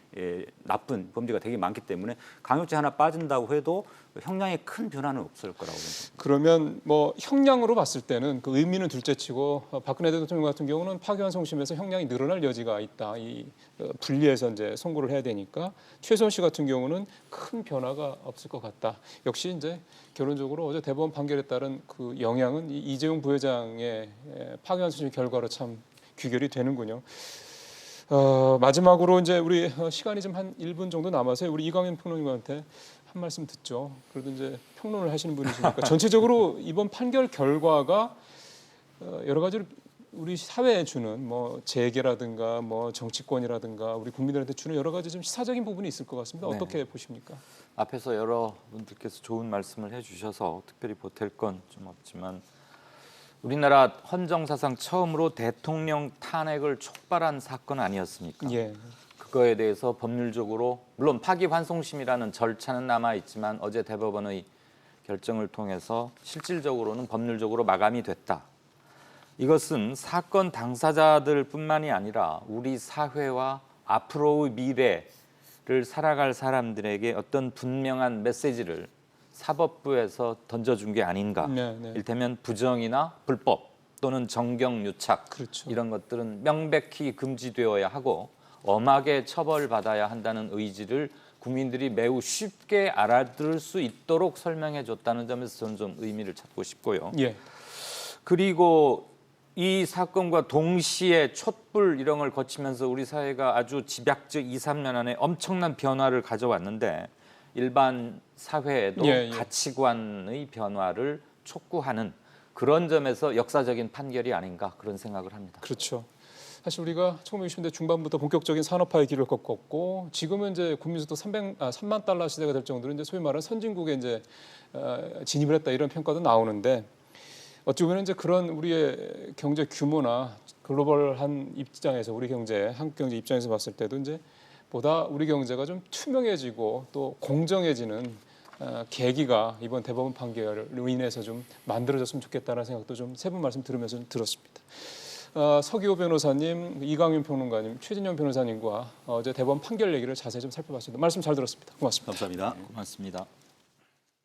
나쁜 범죄가 되게 많기 때문에 강요죄 하나 빠진다고 해도 형량에 큰 변화는 없을 거라고 봅니다. 그러면 뭐 형량으로 봤을 때는 그 의미는 둘째치고 박근혜 대통령 같은 경우는 파기환송심에서 형량이 늘어날 여지가 있다. 분리해서 이제 선고를 해야 되니까 최서원 씨 같은 경우는 큰 변화가 없을 것 같다. 역시 이제 결론적으로 어제 대법원 판결에 따른 그 영향은 이재용 부회장의 파기환송심 결과로 참 귀결이 되는군요. 마지막으로 이제 우리 시간이 좀 한 1분 정도 남아서 우리 이광현 평론가한테 한 말씀 듣죠. 그래도 이제 평론을 하시는 분이시니까 전체적으로 이번 판결 결과가 여러 가지로 우리 사회에 주는 뭐 재계라든가 뭐 정치권이라든가 우리 국민들한테 주는 여러 가지 좀 시사적인 부분이 있을 것 같습니다. 어떻게 보십니까? 앞에서 여러분들께서 좋은 말씀을 해주셔서 특별히 보탤 건 좀 없지만 우리나라 헌정사상 처음으로 대통령 탄핵을 촉발한 사건 아니었습니까? 예. 그거에 대해서 법률적으로 물론 파기환송심이라는 절차는 남아있지만 어제 대법원의 결정을 통해서 실질적으로는 법률적으로 마감이 됐다. 이것은 사건 당사자들뿐만이 아니라 우리 사회와 앞으로의 미래를 살아갈 사람들에게 어떤 분명한 메시지를 사법부에서 던져준 게 아닌가. 이를테면 부정이나 불법 또는 정경유착 그렇죠. 이런 것들은 명백히 금지되어야 하고 엄하게 처벌받아야 한다는 의지를 국민들이 매우 쉽게 알아들을 수 있도록 설명해 줬다는 점에서 저는 좀 의미를 찾고 싶고요. 예. 그리고 이 사건과 동시에 촛불 이런 걸 거치면서 우리 사회가 아주 집약적 2, 3년 안에 엄청난 변화를 가져왔는데 일반 사회에도 예, 예. 가치관의 변화를 촉구하는 그런 점에서 역사적인 판결이 아닌가 그런 생각을 합니다. 그렇죠. 사실 우리가 1960년대 중반부터 본격적인 산업화의 길을 걷고 지금은 이제 국민소득 3만 달러 시대가 될 정도로 이제 소위 말하는 선진국에 이제 진입을 했다 이런 평가도 나오는데 어찌 보면 이제 그런 우리의 경제 규모나 글로벌한 입장에서 우리 경제, 한국 경제 입장에서 봤을 때도 이제 보다 우리 경제가 좀 투명해지고 또 공정해지는 계기가 이번 대법원 판결로 인해서 좀 만들어졌으면 좋겠다는 생각도 좀 세 분 말씀 들으면서 좀 들었습니다. 서기호 변호사님, 이강윤 평론가님, 최진영 변호사님과 어제 대법원 판결 얘기를 자세히 좀 살펴봤습니다. 말씀 잘 들었습니다. 고맙습니다. 감사합니다. 고맙습니다.